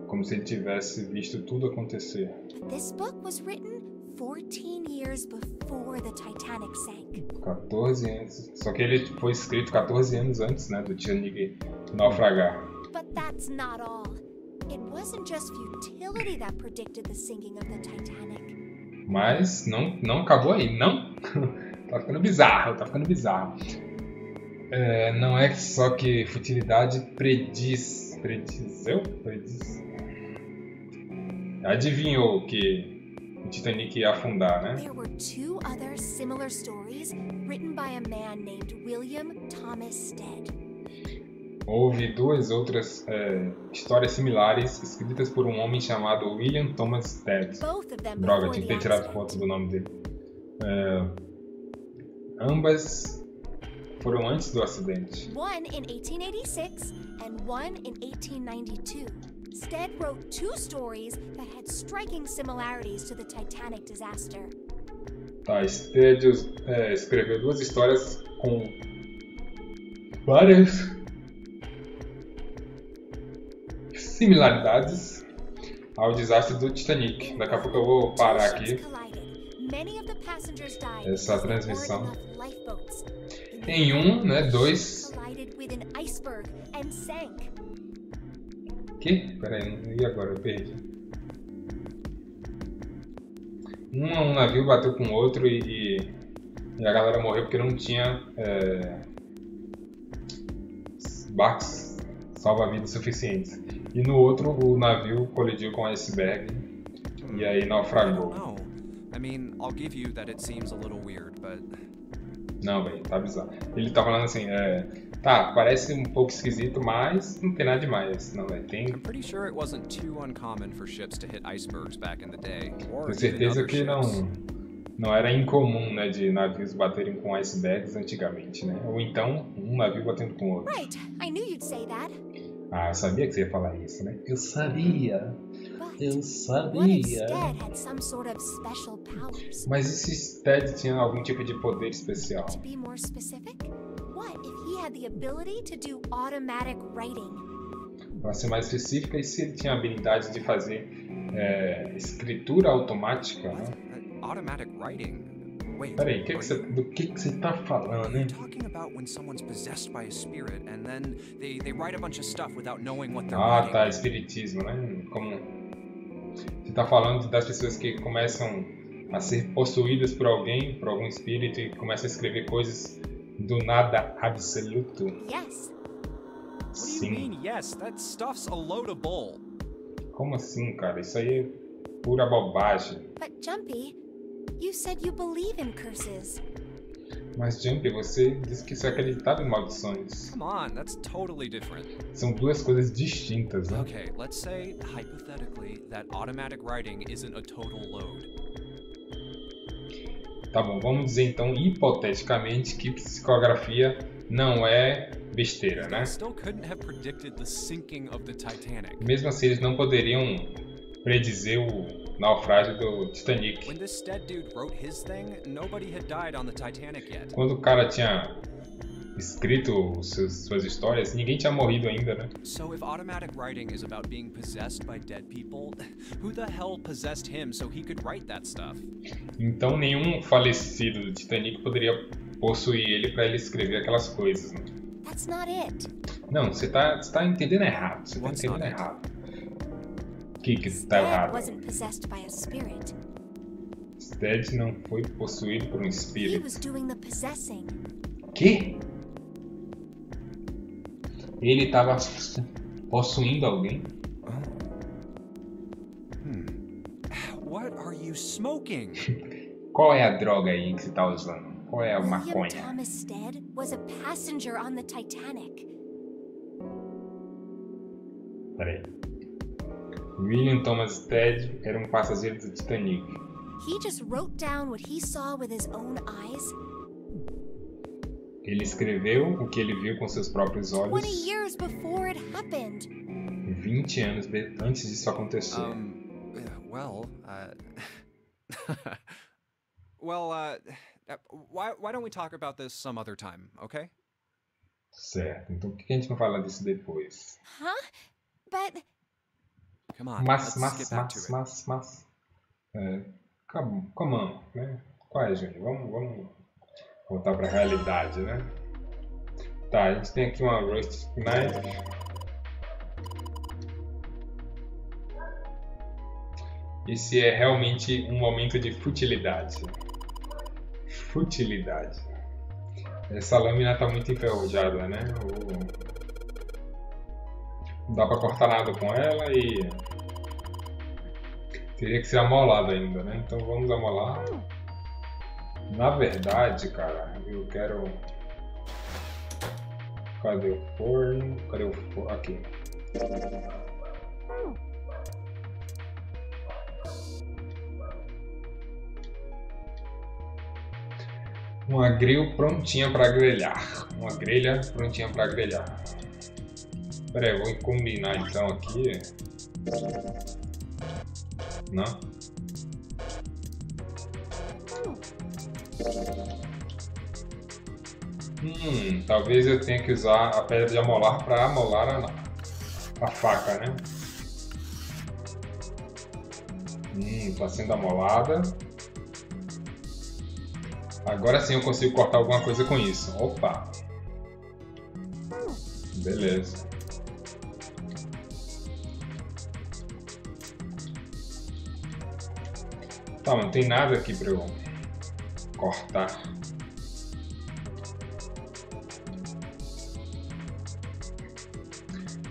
Como se ele tivesse visto tudo acontecer. But this book was written 14 years before the Titanic sank. 14 anos. Só que ele foi escrito 14 anos antes, né, do Titanic naufragar. But that's not all. It wasn't just futility that predicted the sinking of the Titanic. Mas não acabou aí, não? Tá ficando bizarro, tá ficando bizarro. Não é só que futilidade adivinhou que o Titanic ia afundar, né? There were two other similar stories written by a man named William Thomas Stead. Houve duas outras histórias similares escritas por um homem chamado William Thomas Stead. Both of them Droga, before tinha que the ter tirado accident. foto do nome dele. Ambas foram antes do acidente. One in 1886 and one in 1892. Stead wrote 2 stories that had striking similarities to the Titanic disaster. Tá, Stead escreveu 2 histórias com várias similaridades ao desastre do Titanic. Daqui a pouco eu vou parar aqui essa transmissão. Em um, né, 2... Que? Peraí, e agora? Eu perdi. Um navio bateu com o outro e a galera morreu porque não tinha barcos salva-vidas suficientes. E no outro, o navio colidiu com um iceberg e aí naufragou. I mean, I'll give you that it seems a little weird, but... Não, velho, tá bizarro. Ele tá falando assim, tá, parece um pouco esquisito, mas não tem nada demais. Não, velho, tem... I'm pretty sure it wasn't too uncommon for ships to hit icebergs back in the day. Tenho certeza que não era incomum, né, de navios baterem com icebergs antigamente, né? Ou então, um navio batendo com o outro. Right, I knew you'd say that. Ah, eu sabia que você ia falar isso, né? Eu sabia. What if Stead had some sort of special powers? Mas e se Stead tinha algum tipo de poder especial? To be more specific, what if he had the ability to do automatic writing? Para ser mais específica, e se ele tinha a habilidade de fazer escritura automática, né? Automatic writing? Wait, Peraí, do que você tá falando, hein? Talking about when someone's possessed by a spirit and then they write a bunch of stuff without knowing what they're Ah, writing. tá, espiritismo, né? Como você tá falando das pessoas que começam a ser possuídas por alguém, por algum espírito e começam a escrever coisas do nada absoluto. Yes. What do you Sim. mean, yes? That stuff's a load of bull. Como assim, cara? Isso aí é pura bobagem. But Jumpy, you said you believe in curses. Mas, Jump, você disse que você acreditava em maldições. Come on, that's totally different. São 2 coisas distintas, né? Okay, let's say, hypothetically, that automatic writing isn't a total load. Tá bom, vamos dizer então, hipoteticamente, que psicografia não é besteira, né? They still couldn't have predicted the sinking of the Titanic. Mesmo assim, eles não poderiam predizer o naufrágio do Titanic. When this Stead dude wrote his thing, nobody had died on the Titanic yet. Quando o cara tinha escrito suas histórias, ninguém tinha morrido ainda, né? So if automatic writing is about being possessed by dead people, who the hell possessed him so he could write that stuff? Então nenhum falecido do Titanic poderia possuir ele para ele escrever aquelas coisas, né? That's not it. Não, você tá entendendo errado. Você tá What's entendendo not it? errado. O que tá Stead errado? wasn't possessed by a spirit. Stead não foi possuído por um He espírito. was doing the possessing. Que? Ele estava possuindo alguém? What are you smoking? Qual é a droga aí que você tá usando? Qual é a William maconha? Thomas Stead was a passenger on the Titanic. Peraí. William Thomas Stead era um passageiro do Titanic. He just wrote down what he saw with his own eyes. Ele escreveu o que ele viu com seus próprios 20 olhos years before it happened. 20 anos antes disso acontecer. Well, why don't we talk about this some other time, okay? Certo, então por que a gente não fala disso depois? Huh? But Come on, Mas, let's get back to it. Come on, né? Qual é, gente? Vamos voltar pra realidade, né? Tá, a gente tem aqui uma Rusty Knife. Esse é realmente um momento de futilidade. Futilidade. Essa lâmina tá muito enferrujada, né? Não dá pra cortar nada com ela e teria que ser amolada ainda, né? Então vamos amolar. Na verdade, cara, eu quero... Cadê o forno? Cadê o forno? Aqui. Uma grill prontinha para grelhar. Uma grelha prontinha para grelhar. Pera aí, eu vou combinar então aqui. Não? Talvez eu tenha que usar a pedra de amolar para amolar a faca, né? Tá sendo amolada. Agora sim eu consigo cortar alguma coisa com isso. Opa! Beleza. Tá, mas não tem nada aqui pra eu cortar.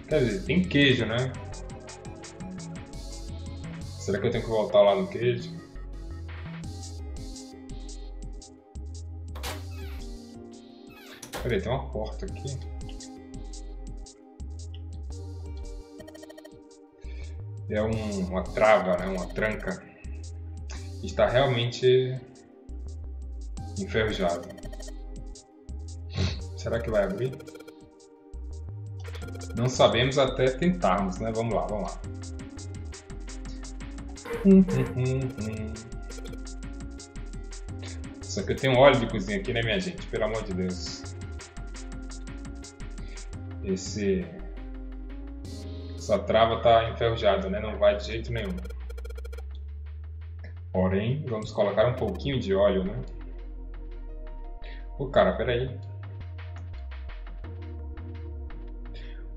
Quer dizer, tem queijo, né? Será que eu tenho que voltar lá no queijo? Peraí, tem uma porta aqui. É uma trava, né? Uma tranca. Está realmente enferrujado. Será que vai abrir? Não sabemos até tentarmos, né? Vamos lá, vamos lá. Só que eu tenho óleo de cozinha aqui, né, minha gente? Pelo amor de Deus. Essa trava tá enferrujada, né? Não vai de jeito nenhum. Porém, vamos colocar um pouquinho de óleo, né? Ô, cara, peraí.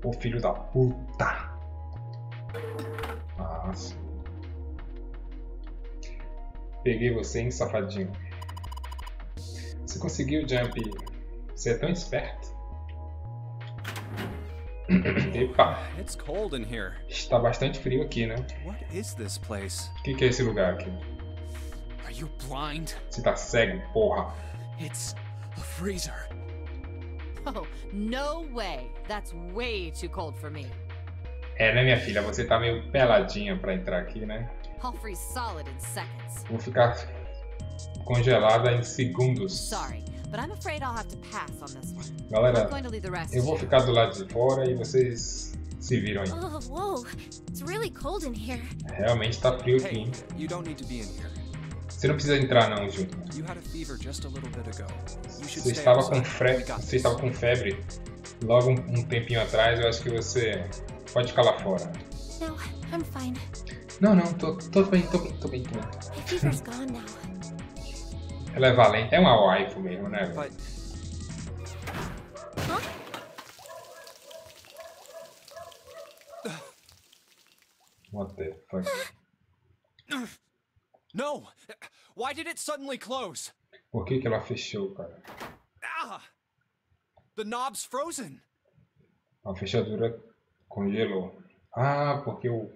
Ô, filho da puta. Nossa. Peguei você, hein, safadinho. Você conseguiu, Jump. Você é tão esperto. Epa. It's cold in here. Está bastante frio aqui, né? What is this place? O que é esse lugar aqui? Are you blind? Você tá cego, porra. It's a freezer. Oh, no way. That's way too cold for me. É, né, minha filha? Você tá meio peladinha pra entrar aqui, né? I'll freeze solid in seconds. Vou ficar congelada em segundos. Sorry, but I'm afraid I'll have to pass on this one. Galera, I'm going to leave the rest eu vou to you. ficar do lado de fora e vocês se viram aí. Oh, whoa. It's really cold in here. Realmente tá frio aqui, Hey, hein? you don't need to be in here. Você não precisa entrar não, Ju. You had a fever just a little bit ago. You should Você stay estava outside. com febre, We got você this. estava com febre logo um tempinho atrás. Eu acho que você pode ficar lá fora. No, I'm fine. Não, tô bem. My fever's gone now. Ela é valente, é uma waifu mesmo, né? But What the fuck? no! Why did it suddenly close? Por que ela fechou, cara? Ah! The knob's frozen. A fechadura congelou. Ah, porque o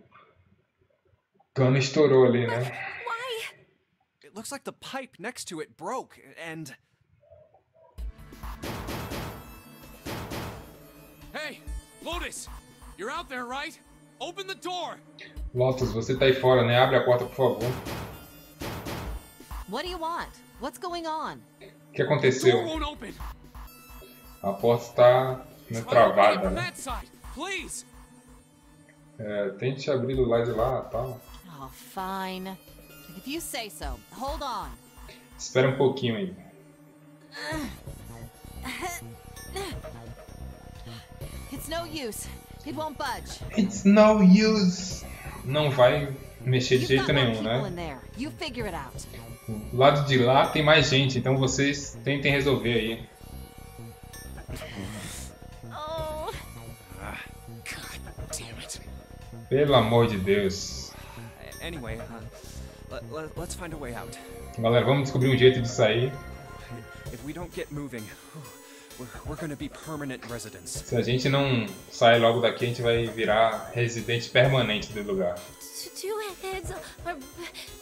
cano estourou ali, né? Why? It looks like the pipe next to it broke, and... Hey, Lotus! You're out there, right? Open the door! Lotus, você tá aí fora, né? Abre a porta, por favor. What do you want? What's going on? O que Door aconteceu? won't open! A porta está Try travada, opening it from né? that side, please! É, tente abrir do lado de lá, tá? Oh, fine. If you say so. Hold on. Espera um pouquinho aí. It's no use. It won't budge. It's no use. Não vai mexer de You've got jeito more nenhum, people in né? there. You figure it out. Do lado de lá tem mais gente, então vocês tentem resolver aí. Oh, God damn it. Pelo amor de Deus. Anyway, let's find a way out. Galera, vamos descobrir um jeito de sair. If we don't get moving, we're gonna be permanent residents. Se a gente não sair logo daqui, a gente vai virar residente permanente do lugar. two heads are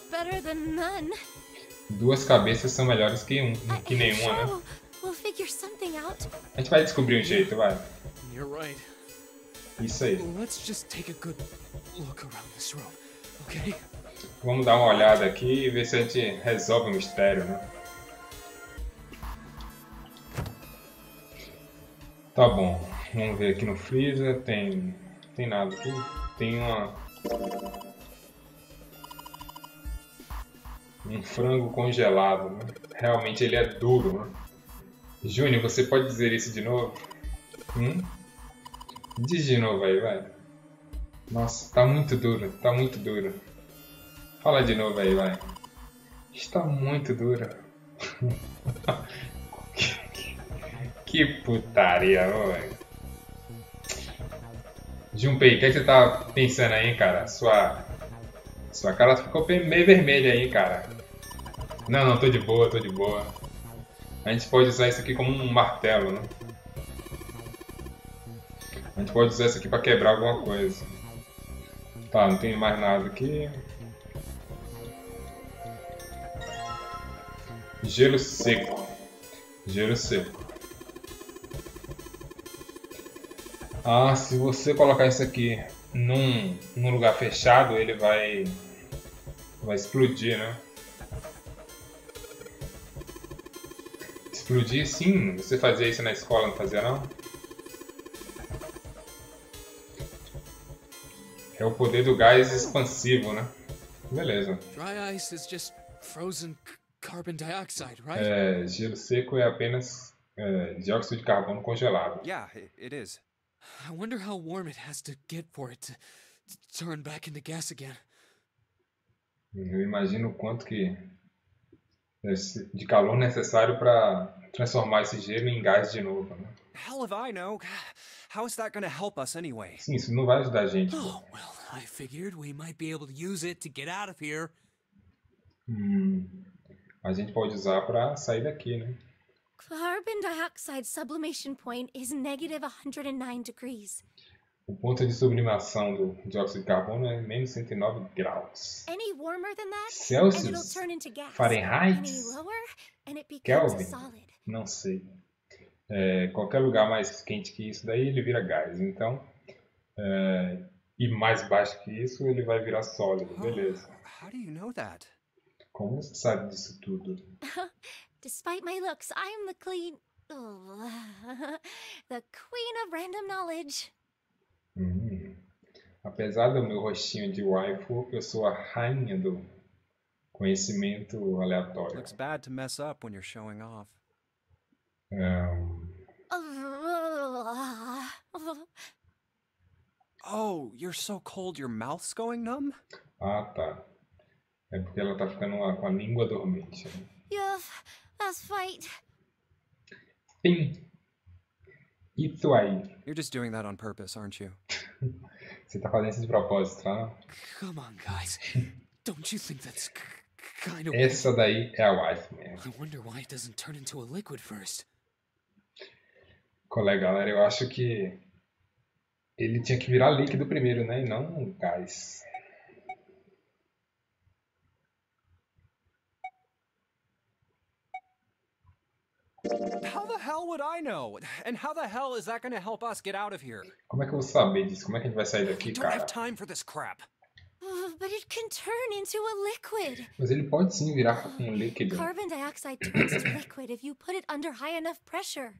better than none. Duas cabeças são melhores que I'm nenhuma, sure né? we'll figure something out. A gente vai descobrir um jeito, vai. You're right. Isso aí. Let's just take a good look around this room, okay? Vamos dar uma olhada aqui e ver se a gente resolve o mistério, né? Tá bom. Vamos ver aqui no freezer. Tem nada aqui. Tem um frango congelado, né? Realmente ele é duro, né? Júnior, você pode dizer isso de novo? Diz de novo aí, vai. Nossa, tá muito duro, tá muito duro. Fala de novo aí, vai. Está muito duro. Que putaria, ô, velho. Junpei, o que você tá pensando aí, cara? Sua cara ficou meio vermelha aí, cara. Não, tô de boa, tô de boa. A gente pode usar isso aqui como um martelo, né? A gente pode usar isso aqui pra quebrar alguma coisa. Tá, não tem mais nada aqui. Gelo seco. Gelo seco. Ah, se você colocar isso aqui num lugar fechado, ele vai explodir, né? Explodir, sim. Você fazia isso na escola, não fazia não? É o poder do gás expansivo, né? Beleza. Dry ice is just frozen carbon dioxide, right? Gelo seco é apenas dióxido de carbono congelado. Yeah, it is. I wonder how warm it has to get for it to turn back into gas again. Eu imagino o quanto que de calor necessário para transformar esse gelo em gás de novo, né? Hell if I know. How is that gonna help us anyway? Sim, isso não vai ajudar a gente. Oh, well, I figured we might be able to use it to get out of here. A gente pode usar para sair daqui, né? Carbon dioxide sublimation point is negative 109 degrees. O ponto de sublimação do dióxido de carbono é menos 109 graus. Any warmer than that, and Celsius? it'll turn into gas. Fahrenheit? Any lower, and it becomes Kelvin? a solid. Não sei. Qualquer lugar mais quente que isso daí, ele vira gás. Então, e mais baixo que isso, ele vai virar sólido. Beleza. How do you know that? Como você sabe disso tudo? Despite my looks, I am the the queen of random knowledge. Apesar do meu rostinho de waifu, eu sou a rainha do conhecimento aleatório. Looks bad to mess up when you're showing off. Oh, you're so cold your mouth's going numb? Ah, tá. É porque ela tá ficando com a língua dormente. Né? Yeah, that's right. Sim. Isso aí. You're just doing that on purpose, aren't you? Você tá fazendo isso de propósito, tá? Come on, guys. Don't you think that's kind of Essa daí é a wife mesmo. I wonder why it doesn't turn into a liquid first. Colega, galera, eu acho que ele tinha que virar líquido primeiro, né? E não gás. How the hell would I know? And how the hell is that gonna help us get out of here? Como é que eu vou saber disso? Como é que a gente vai sair daqui, I don't cara? have time for this crap. But it can turn into a liquid. Mas ele pode sim virar um líquido. Carbon dioxide turns to liquid if you put it under high enough pressure.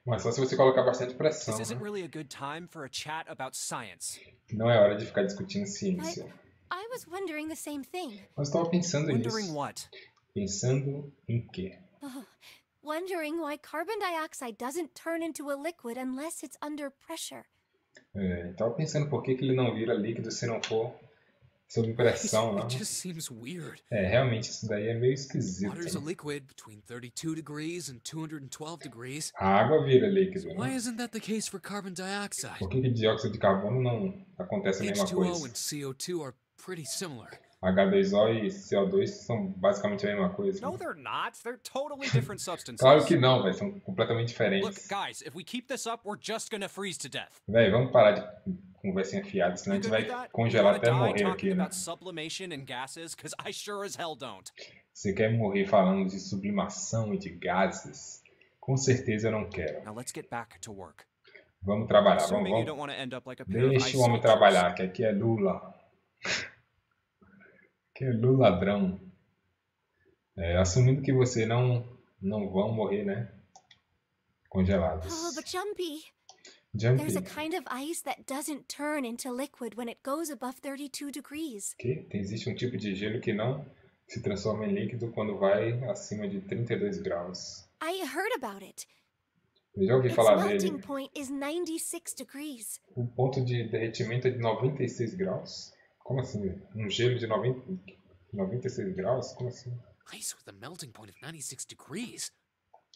Mas só se você colocar bastante pressão. This isn't Né? really a good time for a chat about science. Não é hora de ficar discutindo ciência. I was wondering the same thing. Mas eu tava pensando Wondering nisso. what? Pensando em quê? Wondering why carbon dioxide doesn't turn into a liquid unless it's under pressure. Tava pensando por que ele não vira líquido se não for sob pressão, não? It just seems weird. Realmente isso daí é meio esquisito. Water's a Né? liquid between 32 degrees and 212 degrees. A água vira líquido, Why né? isn't that the case for carbon dioxide? Por que dióxido de carbono não acontece a mesma H2O coisa? and CO2 are pretty similar. H2O e CO2 são basicamente a mesma coisa. No, Né? they're not. They're totally different substances. Claro que não, velho. São completamente Look, diferentes. guys, if we keep this up, we're just gonna freeze to death. Velho, vamos parar de conversinha fiada, senão a You gente good with vai that? You congelar wanna até die morrer talking aqui, né? about sublimation and gases? Because I sure as hell don't. Você quer morrer falando de sublimação e de gases? Com certeza eu não quero. Now let's get back to work. Vamos trabalhar, Assuming you vamos. don't want to end up like a pair of Deixa ice o homem sculptures. trabalhar, que aqui é Lula. Que é Lula ladrão. Assumindo que você não vão morrer, né? Congelados. Oh, but Jumpy, There's a Jumping. kind of ice that doesn't turn into liquid when it goes above 32 degrees. Existe um tipo de gelo que não se transforma em líquido quando vai acima de 32 graus. I heard about it. Eu já ouvi Its falar melting dele. point is 96 degrees. O ponto de derretimento é de 96 graus? Como assim? Um gelo de 96 graus? Como assim? Ice with a melting point of 96 degrees?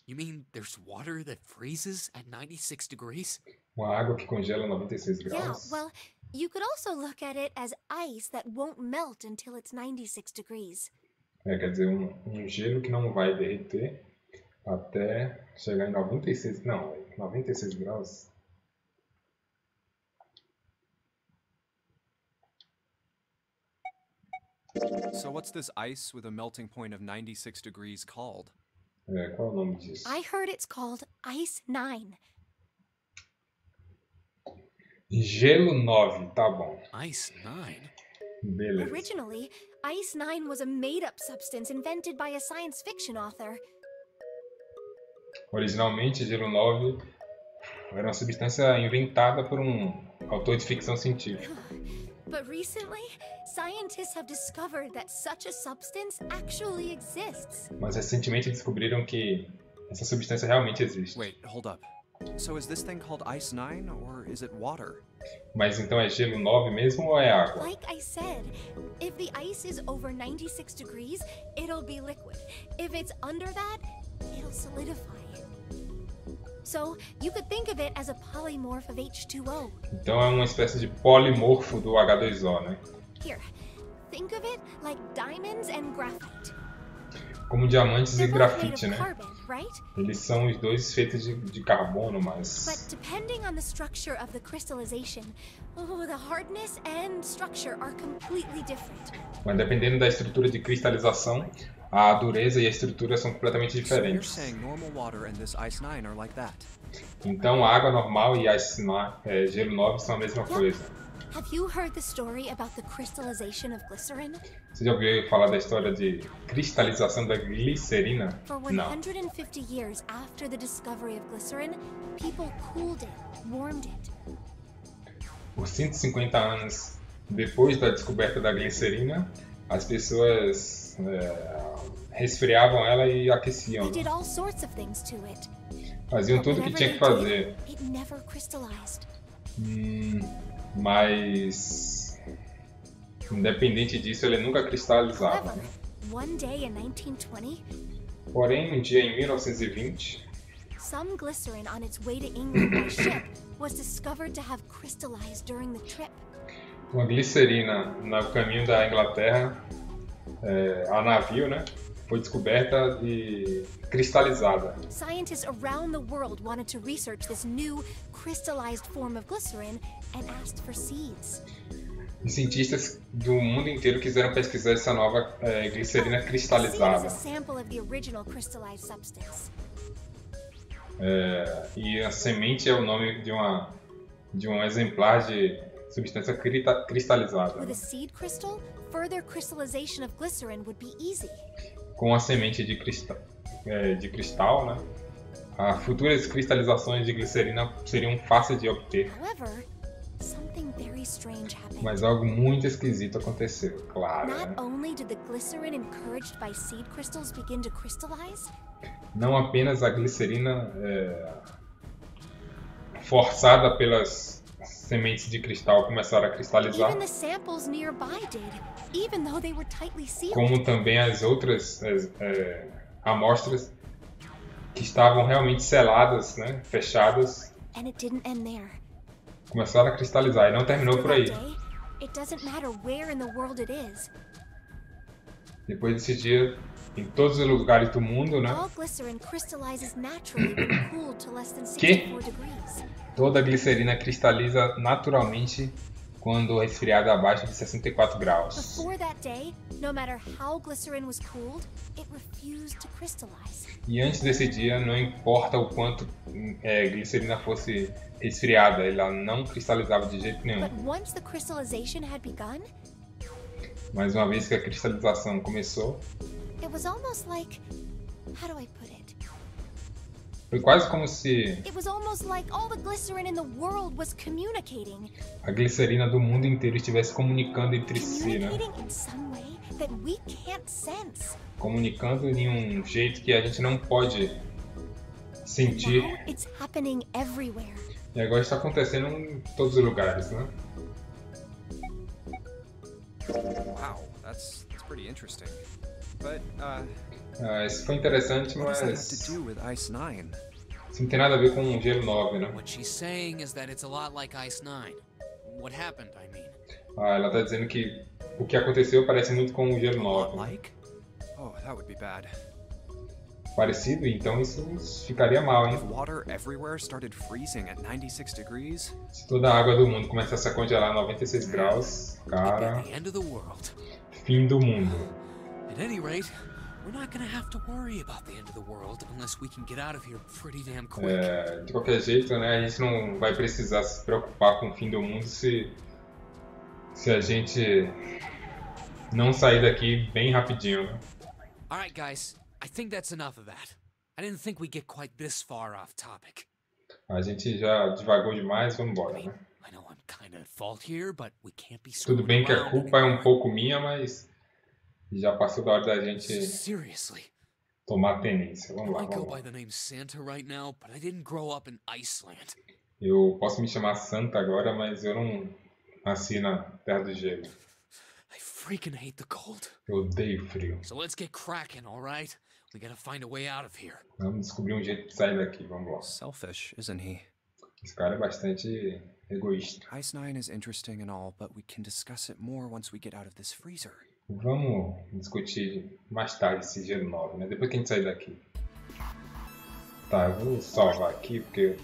You mean there's water that freezes at 96 degrees? Uma água que congela a 96 Yeah, graus? well, you could also look at it as ice that won't melt until it's 96 degrees. Quer dizer, um gelo que não vai derreter até chegar em 96... Não, 96 graus. So what's this ice with a melting point of 96 degrees called? Qual é o nome disso? I heard it's called Ice 9. Gelo 9, tá bom. Ice 9? Beleza. Originally, Ice 9 was a made-up substance invented by a science fiction author. Originalmente, gelo 9 era uma substância inventada por um autor de ficção científica. But recently, scientists have discovered that such a substance actually exists. Mas recentemente descobriram que essa substância realmente existe. Wait, hold up. So is this thing called Ice 9 or is it water? Mas então é gelo 9 mesmo ou é água? Like I said, if the ice is over 96 degrees, it'll be liquid. If it's under that, it'll solidify. So, you could think of it as a polymorph of H2O. Então é uma espécie de polimorfo do H2O, né? Here, think of it like diamonds and graphite. Como diamantes e They're both made grafite, of né? carbon, right? Eles são os dois feitos de carbono, mas... But depending on the structure of the crystallization, the hardness and structure are completely different. Mas dependendo da estrutura de cristalização, a dureza e a estrutura são completamente So you're diferentes. saying normal water and this Ice 9 are like that? Então a água normal e gelo 9 são a mesma coisa. Have you heard the story about the crystallization of glycerin? Você já ouviu falar da história de cristalização da glicerina? For Não. 150 years after the discovery of glycerin, people cooled it, warmed it. Por 150 anos depois da descoberta da glicerina, as pessoas resfriavam ela e aqueciam. They did all sorts of things to it. Faziam tudo o que tinha que fazer. It never crystallized. Mas, independente disso, ele nunca cristalizava. However, one day in 1920, Porém, um dia em 1920, some glycerin on its way to England by ship was discovered to have crystallized during the trip. uma glicerina no caminho da Inglaterra a navio, né, foi descoberta e cristalizada. Scientists around the world wanted to research this new crystallized form of glycerin and asked for seeds. E cientistas do mundo inteiro quiseram pesquisar essa nova glicerina A seed is cristalizada. a sample of the original crystallized substance. E a semente é o nome de um exemplar de substância cristalizada. With a seed crystal, further crystallization of glycerin would be easy. Com a semente de cristal, né, as futuras cristalizações de glicerina seriam fáceis de obter. However, something very strange happened. Mas algo muito esquisito aconteceu, claro. Not Né? only did the glycerin encouraged by seed crystals begin to crystallize, Não apenas a glicerina forçada pelas sementes de cristal começaram a cristalizar, even the samples nearby did, even though they were tightly sealed. como também as outras amostras que estavam realmente seladas, né, fechadas, And it didn't end there. começaram a cristalizar e não terminou por aí. After that day, it doesn't matter where in the world it is. Depois desse dia, em todos os lugares do mundo, né, All glycerin crystallizes naturally when cooled to less than Que? 64 degrees. toda a glicerina cristaliza naturalmente quando resfriada abaixo de 64 graus. Before that day, no matter how glycerin was cooled, it refused to crystallize. E antes desse dia, não importa o quanto glicerina fosse resfriada, ela não cristalizava de jeito nenhum. But once the crystallization had begun, Mas uma vez que a cristalização começou, it was almost like, how do I put it? Foi quase como se It was almost like all the glycerin in the world was communicating. a glicerina do mundo inteiro estivesse comunicando entre si, né? Communicating in some way that we can't sense. Comunicando de um jeito que a gente não pode sentir. Now it's happening everywhere. E agora está acontecendo em todos os lugares, né? Wow, that's pretty interesting. But, Isso foi interessante, what does that have mas to do with Ice 9? isso não tem nada a ver com o Gelo 9, né? What she's saying is that it's a lot like Ice 9. What happened, I mean. Ela está dizendo que o que aconteceu parece muito com o Gelo A lot 9. like? Oh, that would be bad. Parecido? Então isso ficaria mal, If hein? water everywhere started freezing at 96 degrees, Se toda a água do mundo começasse a congelar a 96 graus, cara, The end of the world. fim do mundo. At any rate, we're not gonna have to worry about the end of the world unless we can get out of here pretty damn quick. De qualquer jeito, né, a gente não vai precisar se preocupar com o fim do mundo se a gente não sair daqui bem rapidinho, né? Alright, guys, I think that's enough of that. I didn't think we'd get quite this far off topic. A gente já divagou demais, vamos embora, né? I know I'm kinda at fault here, but we can't be Tudo screwing bem que a around culpa é um anymore. pouco minha, mas já passou da hora da gente Seriously, tomar tenência. Vamos lá, I go vamos lá. by the name Santa right now, but I didn't grow up in Iceland. Eu posso me chamar Santa agora, mas eu não nasci na Terra do Gelo. I freaking hate the cold. Eu odeio frio. So let's get cracking, alright? We gotta find a way out of here. Vamos descobrir um jeito de sair daqui, vamos lá. selfish, isn't he? Esse cara é bastante egoísta. Ice 9 is interesting and all, but we can discuss it more once we get out of this freezer. Vamos discutir mais tarde esse Gelo 9, né? Depois que a gente sair daqui. Tá, eu vou salvar aqui porque...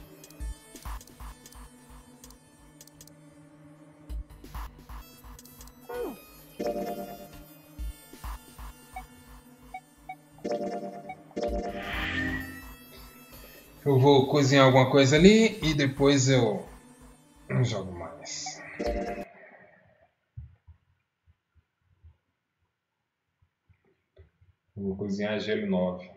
Eu vou cozinhar alguma coisa ali e depois eu jogo mais. Eu vou cozinhar Gelo 9.